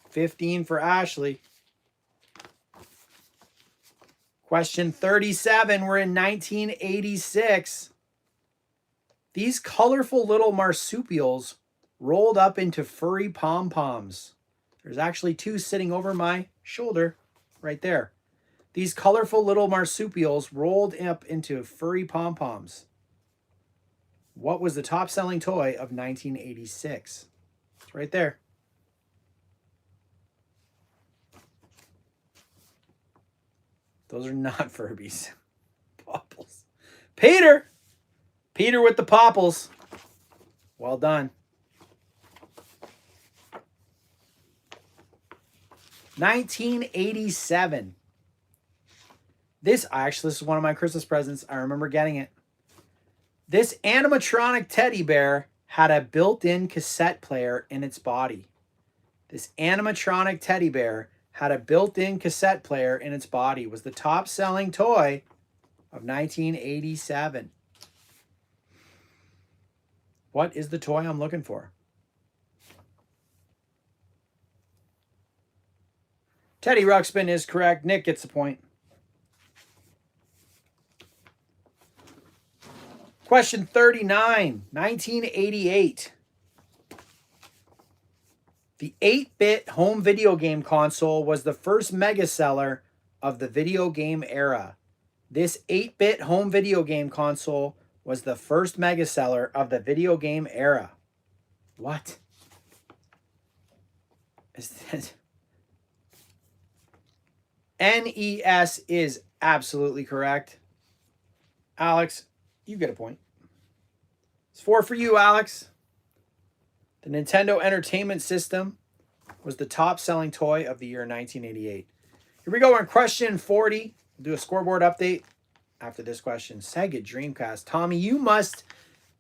15 for Ashley. Question 37. We're in 1986. These colorful little marsupials rolled up into furry pom-poms. There's actually 2 sitting over my shoulder right there. These colorful little marsupials rolled up into furry pom-poms. What was the top-selling toy of 1986? It's right there. Those are not Furbies. Popples. Peter! Peter with the popples. Well done. 1987. This is one of my Christmas presents. I remember getting it. This animatronic teddy bear had a built-in cassette player in its body. This animatronic teddy bear had a built-in cassette player in its body. Was the top-selling toy of 1987. What is the toy I'm looking for? Teddy Ruxpin is correct. Nick gets the point. Question 39, 1988. The 8-bit home video game console was the first mega seller of the video game era. This 8-bit home video game console was the first mega seller of the video game era. What? Is that? NES is absolutely correct. Alex, you get a point. It's 4 for you, Alex. The Nintendo Entertainment System was the top-selling toy of the year 1988. Here we go. We're in question 40. We'll do a scoreboard update. after this question. Sega Dreamcast. Tommy, you must...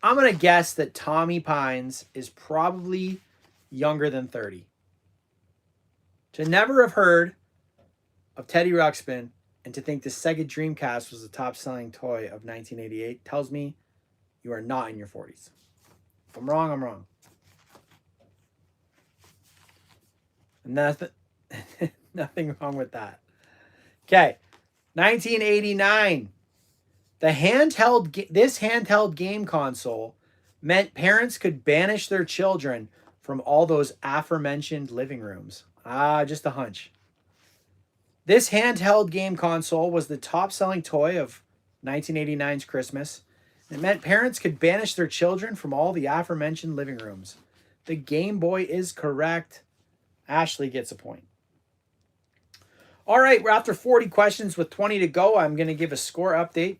I'm going to guess that Tommy Pines is probably younger than 30. To never have heard of Teddy Ruxpin and to think the Sega Dreamcast was the top-selling toy of 1988 tells me you are not in your 40s. If I'm wrong, I'm wrong. Nothing, nothing wrong with that. Okay, 1989. This handheld game console meant parents could banish their children from all those aforementioned living rooms. Just a hunch. This handheld game console was the top-selling toy of 1989's Christmas. It meant parents could banish their children from all the aforementioned living rooms. The Game Boy is correct. Ashley gets a point. All right, we're after 40 questions with 20 to go. I'm going to give a score update.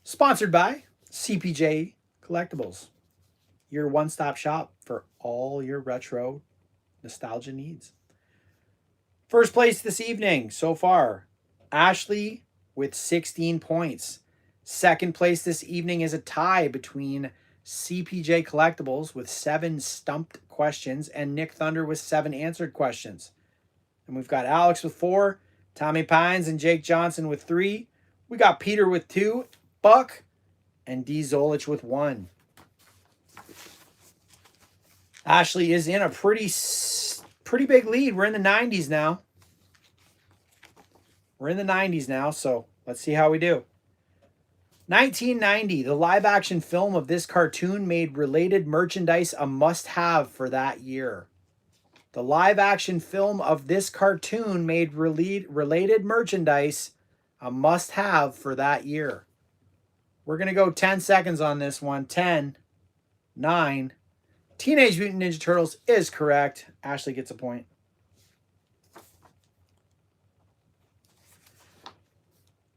Sponsored by CPJ Collectibles, your one-stop shop for all your retro nostalgia needs. First place this evening so far, Ashley with 16 points. Second place this evening is a tie between CPJ Collectibles with 7 stumped questions and Nick Thunder with 7 answered questions. And we've got Alex with 4, Tommy Pines and Jake Johnson with 3. We got Peter with 2, Buck, and D. Zolich with 1. Ashley is in a pretty big lead. We're in the 90s now. So let's see how we do. 1990, the live-action film of this cartoon made related merchandise a must-have for that year. The live-action film of this cartoon made related merchandise a must-have for that year. We're going to go 10 seconds on this one. 10, 9. Teenage Mutant Ninja Turtles is correct. Ashley gets a point.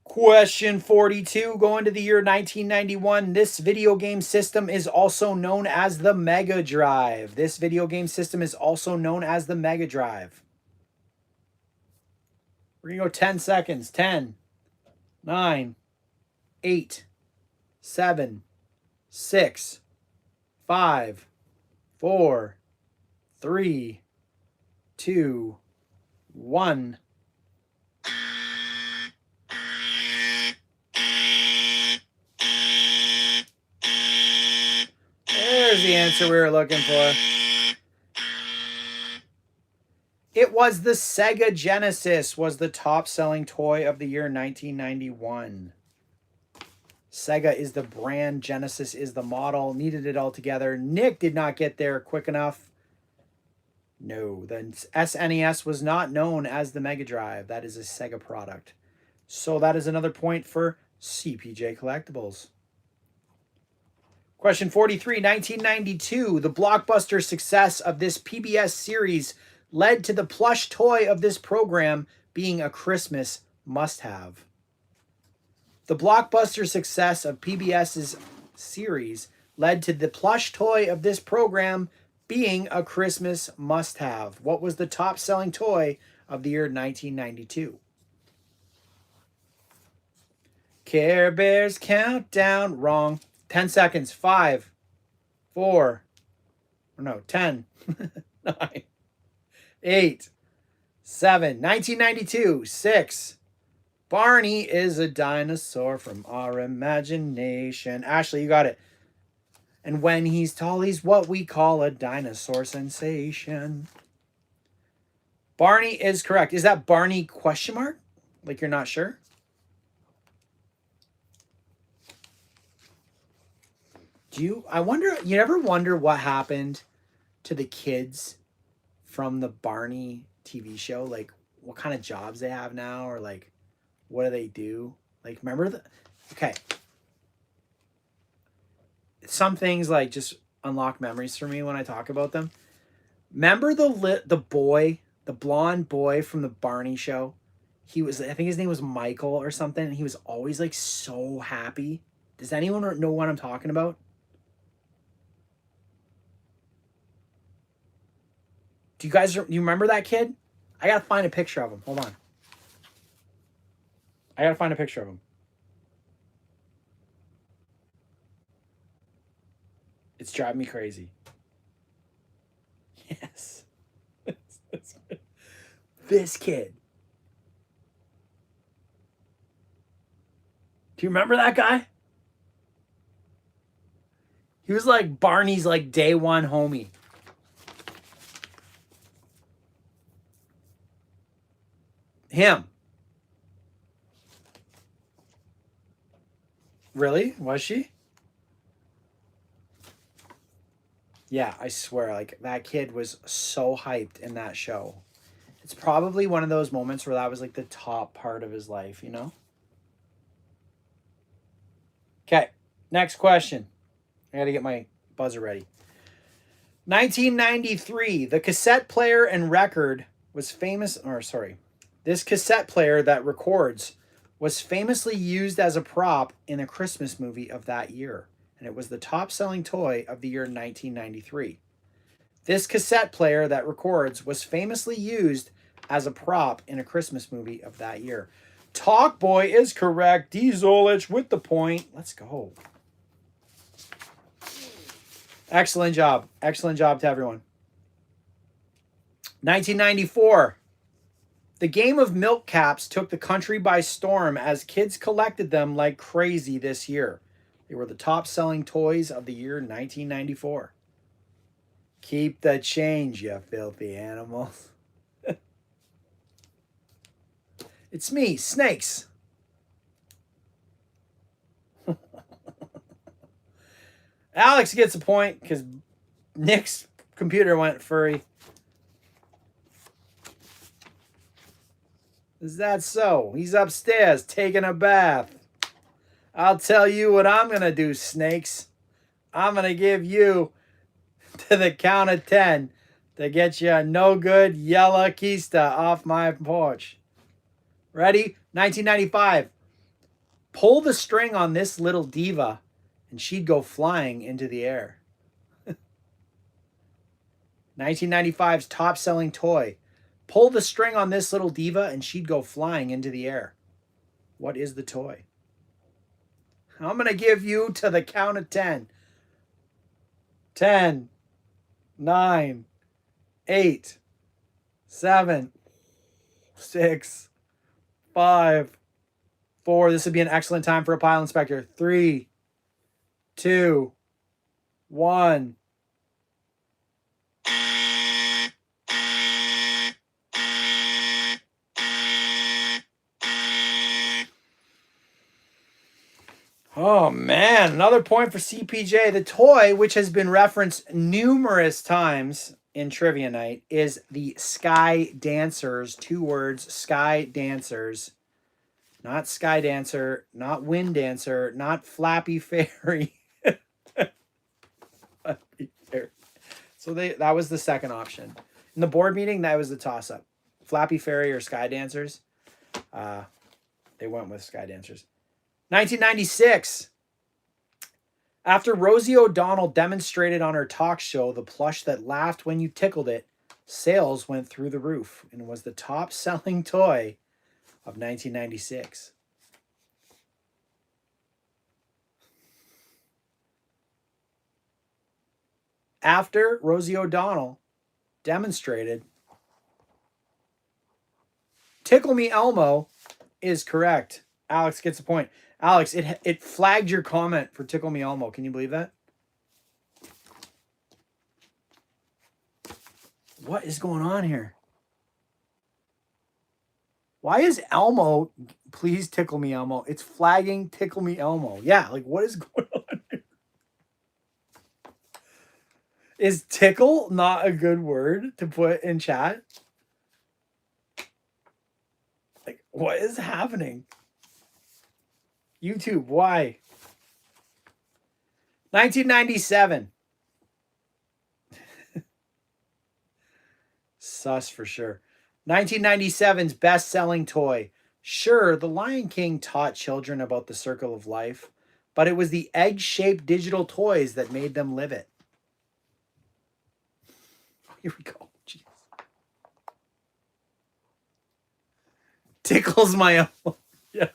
Question 42, going to the year 1991. This video game system is also known as the Mega Drive. We're going to go 10 seconds. 10, 9, 8, 7, 6, 5, 4, 3, 2, 1. There's the answer we were looking for. It was the Sega Genesis was the top-selling toy of the year 1991. Sega is the brand, Genesis is the model. Needed it all together. Nick did not get there quick enough. No, the SNES was not known as the Mega Drive. That is a Sega product. So that is another point for CPJ Collectibles. Question 43, 1992. The blockbuster success of this PBS series led to the plush toy of this program being a Christmas must-have. The blockbuster success of PBS's series led to the plush toy of this program being a Christmas must-have. What was the top-selling toy of the year 1992? Care Bears Countdown. Wrong. 10 seconds. 5, 4, no, 10, 9, 8, 7, 1992, 6. Barney is a dinosaur from our imagination. Ashley, you got it. And when he's tall, he's what we call a dinosaur sensation. Barney is correct. Is that Barney question mark? Like you're not sure? You ever wonder what happened to the kids from the Barney TV show? Like what kind of jobs they have now, or like what do they do? Like remember okay. Some things like just unlock memories for me when I talk about them. Remember the blonde boy from the Barney show? I think his name was Michael or something, and he was always like so happy. Does anyone know what I'm talking about? Do you remember that kid? I gotta find a picture of him. Hold on. I gotta find a picture of him. It's driving me crazy. Yes. This kid. Do you remember that guy? He was like Barney's like day one homie. Him. Really? Was she? Yeah, I swear, like that kid was so hyped in that show. It's probably one of those moments where that was like the top part of his life, you know? Okay, next question. I gotta get my buzzer ready. 1993, the cassette player and record was famous, this cassette player that records was famously used as a prop in a Christmas movie of that year, and it was the top selling toy of the year 1993. This cassette player that records was famously used as a prop in a Christmas movie of that year. Talk Boy is correct. D. Zolich with the point. Let's go. Excellent job. Excellent job to everyone. 1994. The game of milk caps took the country by storm as kids collected them like crazy this year. They were the top selling toys of the year 1994. Keep the change, you filthy animals. It's me, Snakes. Alex gets a point because Nick's computer went furry. Is that so? He's upstairs taking a bath. I'll tell you what I'm going to do, Snakes. I'm going to give you to the count of 10 to get you a no good yellow keister off my porch. Ready? 1995. Pull the string on this little diva and she'd go flying into the air. 1995's top selling toy. Pull the string on this little diva and she'd go flying into the air. What is the toy? I'm going to give you to the count of 10. 10, 9, 8, 7, 6, 5, 4. This would be an excellent time for a pile inspector. 3, 2, 1. Oh man, another point for CPJ. The toy, which has been referenced numerous times in Trivia Night, is the Sky Dancers. 2 words, Sky Dancers. Not Sky Dancer, not Wind Dancer, not Flappy Fairy. Flappy Fairy. So that was the second option. In the board meeting, that was the toss-up. Flappy Fairy or Sky Dancers. They went with Sky Dancers. 1996. After Rosie O'Donnell demonstrated on her talk show the plush that laughed when you tickled it, sales went through the roof and was the top selling toy of 1996. After Rosie O'Donnell demonstrated, Tickle Me Elmo is correct. Alex gets a point. Alex, it flagged your comment for Tickle Me Elmo. Can you believe that? What is going on here? Why is Elmo, please tickle me Elmo? It's flagging Tickle Me Elmo. Yeah, like what is going on here? Is tickle not a good word to put in chat? Like what is happening? YouTube, why? 1997. Sus for sure. 1997's best-selling toy. Sure, The Lion King taught children about the circle of life, but it was the egg-shaped digital toys that made them live it. Oh, here we go. Jeez. Tickles my elbow. Yeah.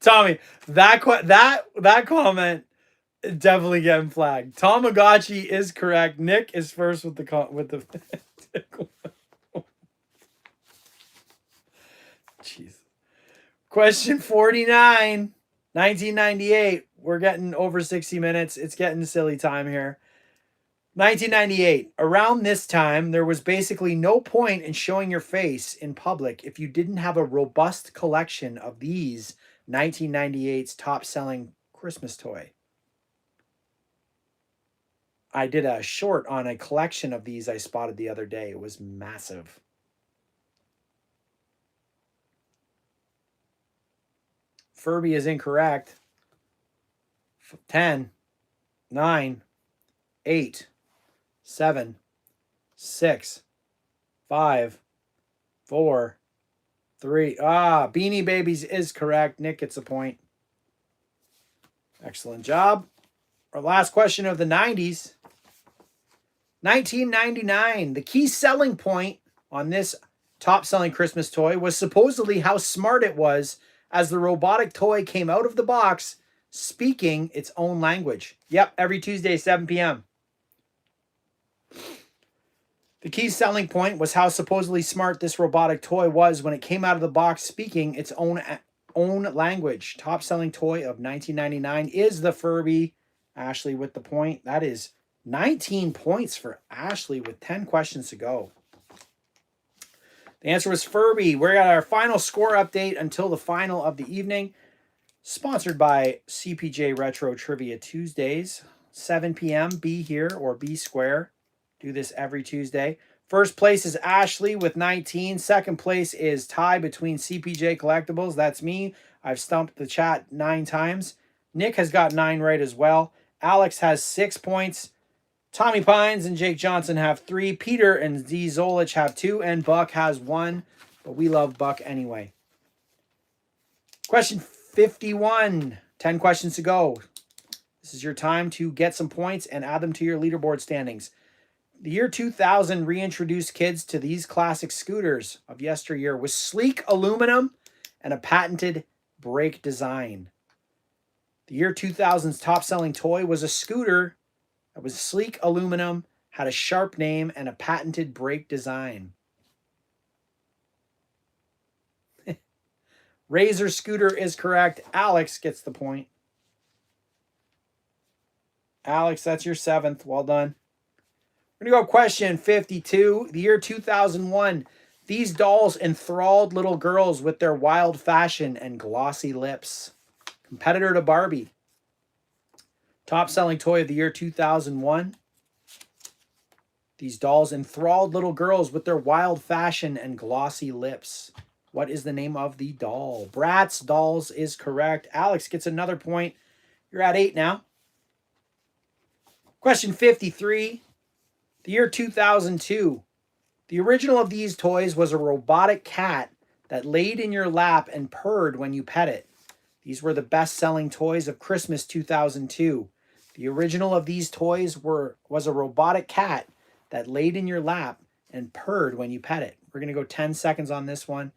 Tommy, that comment Definitely getting flagged. Tamagotchi is correct. Nick is first with the Jeez. Question 49. 1998. We're getting over 60 minutes. It's getting silly time here. 1998. Around this time, there was basically no point in showing your face in public if you didn't have a robust collection of these 1998's top-selling Christmas toy. I did a short on a collection of these I spotted the other day. It was massive. Furby is incorrect. 10, 9, 8, 7, 6, 5, 4, 3. Beanie Babies is correct. Nick gets a point. Excellent job. Our last question of the 90s. 1999. The key selling point on this top-selling Christmas toy was supposedly how smart it was as the robotic toy came out of the box speaking its own language. Yep, every Tuesday, 7 p.m. The key selling point was how supposedly smart this robotic toy was when it came out of the box speaking its own language. Top-selling toy of 1999 is the Furby. Ashley with the point. That is 19 points for Ashley with 10 questions to go. The answer was Furby. We're at our final score update until the final of the evening. Sponsored by CPJ Retro Trivia Tuesdays. 7 p.m. Be here or be square. Do this every Tuesday. First place is Ashley with 19. Second place is tie between CPJ Collectibles. That's me. I've stumped the chat 9 times. Nick has got 9 right as well. Alex has 6 points. Tommy Pines and Jake Johnson have 3. Peter and Z Zolich have 2. And Buck has 1. But we love Buck anyway. Question 51. 10 questions to go. This is your time to get some points and add them to your leaderboard standings. The year 2000 reintroduced kids to these classic scooters of yesteryear with sleek aluminum and a patented brake design. The year 2000's top-selling toy was a scooter that was sleek aluminum, had a sharp name, and a patented brake design. Razor scooter is correct. Alex gets the point. Alex, that's your 7th. Well done. We're going to go question 52. The year 2001. These dolls enthralled little girls with their wild fashion and glossy lips. Competitor to Barbie. Top-selling toy of the year 2001. These dolls enthralled little girls with their wild fashion and glossy lips. What is the name of the doll? Bratz Dolls is correct. Alex gets another point. You're at 8 now. Question 53. The year 2002. The original of these toys was a robotic cat that laid in your lap and purred when you pet it. These were the best-selling toys of Christmas 2002. The original of these toys was a robotic cat that laid in your lap and purred when you pet it. We're going to go 10 seconds on this one.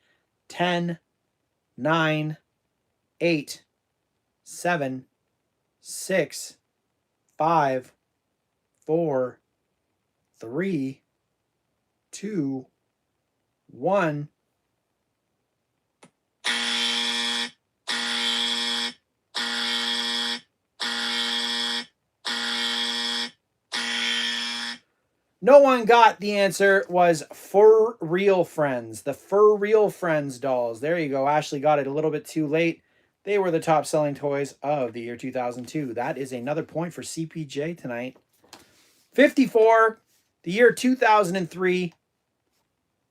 10, 9, 8, 7, 6, 5, 4, 3, 2, 1. No one got the answer. Was Fur Real Friends. The Fur Real Friends dolls. There you go. Ashley got it a little bit too late. They were the top selling toys of the year 2002. That is another point for CPJ tonight. 54. The year 2003.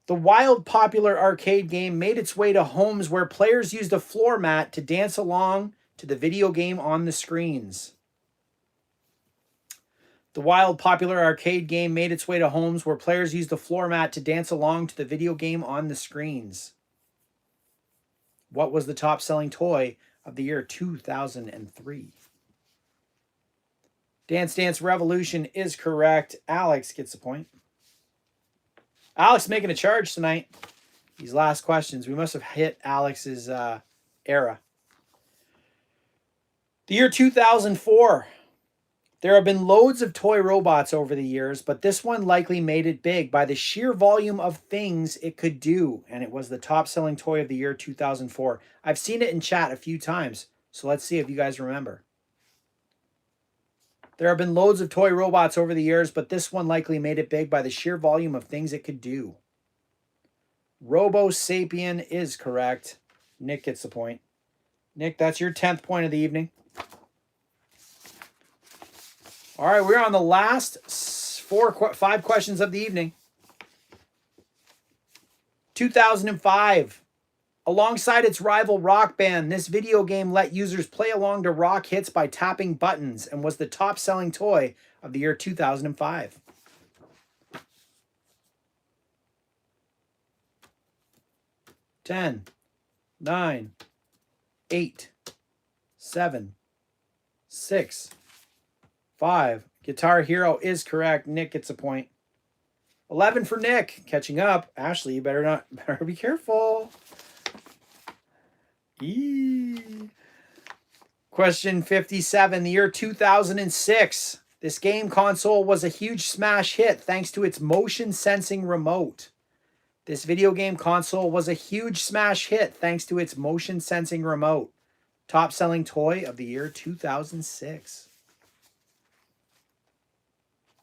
The wild popular arcade game made its way to homes where players used a floor mat to dance along to the video game on the screens. The wild popular arcade game made its way to homes where players used a floor mat to dance along to the video game on the screens. What was the top-selling toy of the year 2003? Dance Dance Revolution is correct. Alex gets the point. Alex making a charge tonight. These last questions. We must have hit Alex's era. The year 2004. There have been loads of toy robots over the years, but this one likely made it big by the sheer volume of things it could do, and it was the top-selling toy of the year 2004. I've seen it in chat a few times, so let's see if you guys remember. There have been loads of toy robots over the years, but this one likely made it big by the sheer volume of things it could do. Robo Sapien is correct. Nick gets the point. Nick, that's your 10th point of the evening. All right, we're on the last 5 questions of the evening. 2005. Alongside its rival Rock Band, this video game let users play along to rock hits by tapping buttons and was the top-selling toy of the year 2005. Ten, 9, 8, 7, 6, 5. Guitar Hero is correct. Nick gets a point. 11 for Nick. Catching up. Ashley, you better be careful. Eee. Question 57. The year 2006. This game console was a huge smash hit thanks to its motion sensing remote. This video game console was a huge smash hit thanks to its motion sensing remote. Top selling toy of the year 2006.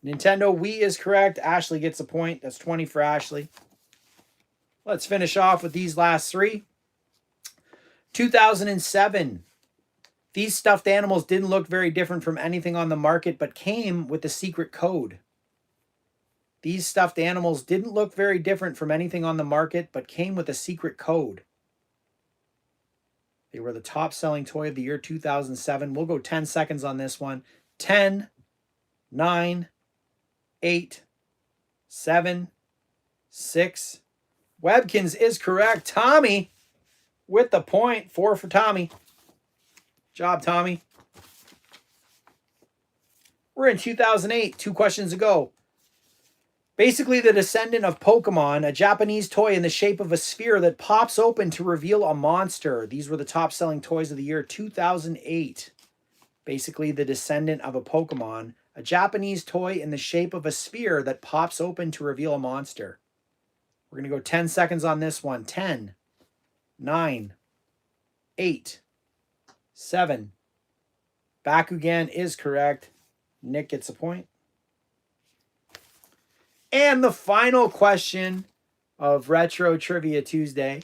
Nintendo Wii is correct. Ashley gets a point. That's 20 for Ashley. Let's finish off with these last 3. 2007. These stuffed animals didn't look very different from anything on the market, but came with a secret code. These stuffed animals didn't look very different from anything on the market, but came with a secret code. They were the top-selling toy of the year 2007. We'll go 10 seconds on this one. 10, 9, 8, 7, 6. Webkins is correct. Tommy with the point. 4 for Tommy. Job, Tommy. We're in 2008. 2 questions ago. Basically the descendant of Pokemon, a Japanese toy in the shape of a sphere that pops open to reveal a monster. These were the top-selling toys of the year 2008. Basically the descendant of a Pokemon, a Japanese toy in the shape of a sphere that pops open to reveal a monster. We're going to go 10 seconds on this one. 10, 9, 8, 7. Bakugan is correct. Nick gets a point. And the final question of Retro Trivia Tuesday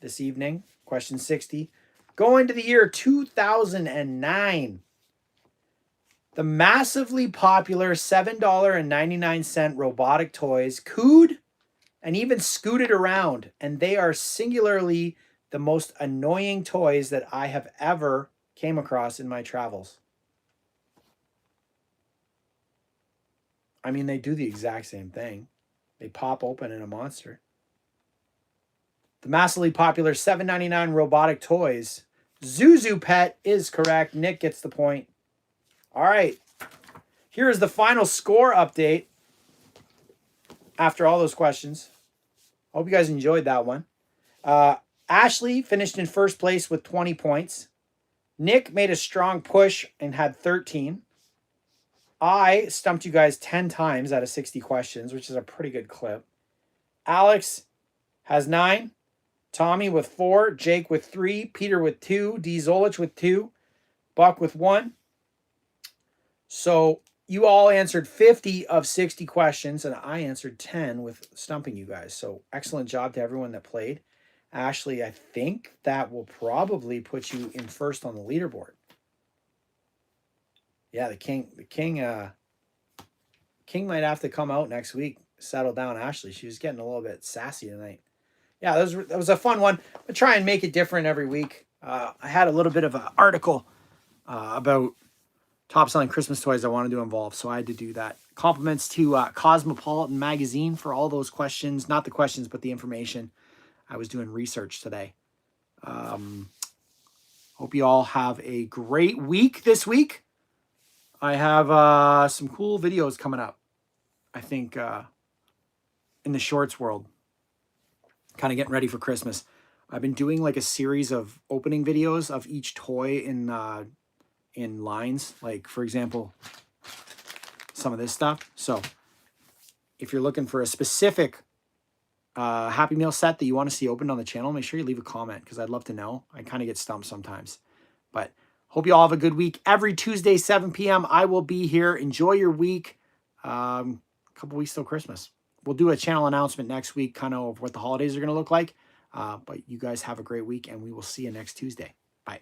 this evening, question 60. Going to the year 2009. The massively popular $7.99 robotic toys cooed and even scooted around, and they are singularly the most annoying toys that I have ever came across in my travels. I mean, they do the exact same thing. They pop open in a monster. The massively popular $7.99 robotic toys. Zuzu Pet is correct. Nick gets the point. All right. Here is the final score update after all those questions. Hope you guys enjoyed that one. Ashley finished in first place with 20 points. Nick made a strong push and had 13. I stumped you guys 10 times out of 60 questions, which is a pretty good clip. Alex has 9. Tommy with 4. Jake with 3. Peter with 2. D. Zolich with 2. Buck with 1. So you all answered 50 of 60 questions, and I answered 10 with stumping you guys. So excellent job to everyone that played. Ashley, I think that will probably put you in first on the leaderboard. Yeah, the king might have to come out next week, settle down Ashley. She was getting a little bit sassy tonight. Yeah, that was a fun one. I try and make it different every week. I had a little bit of an article about top-selling Christmas toys I wanted to involve, so I had to do that. Compliments to Cosmopolitan Magazine for all those questions. Not the questions, but the information. I was doing research today. Hope you all have a great week this week. I have some cool videos coming up, I think, in the shorts world. Kind of getting ready for Christmas. I've been doing like a series of opening videos of each toy in in lines. Like, for example, some of this stuff. So if you're looking for a specific Happy Meal set that you want to see opened on the channel, make sure you leave a comment because I'd love to know. I kind of get stumped sometimes. But hope you all have a good week. Every Tuesday, 7 p.m., I will be here. Enjoy your week. A couple weeks till Christmas. We'll do a channel announcement next week, kind of what the holidays are going to look like. But you guys have a great week, and we will see you next Tuesday. Bye.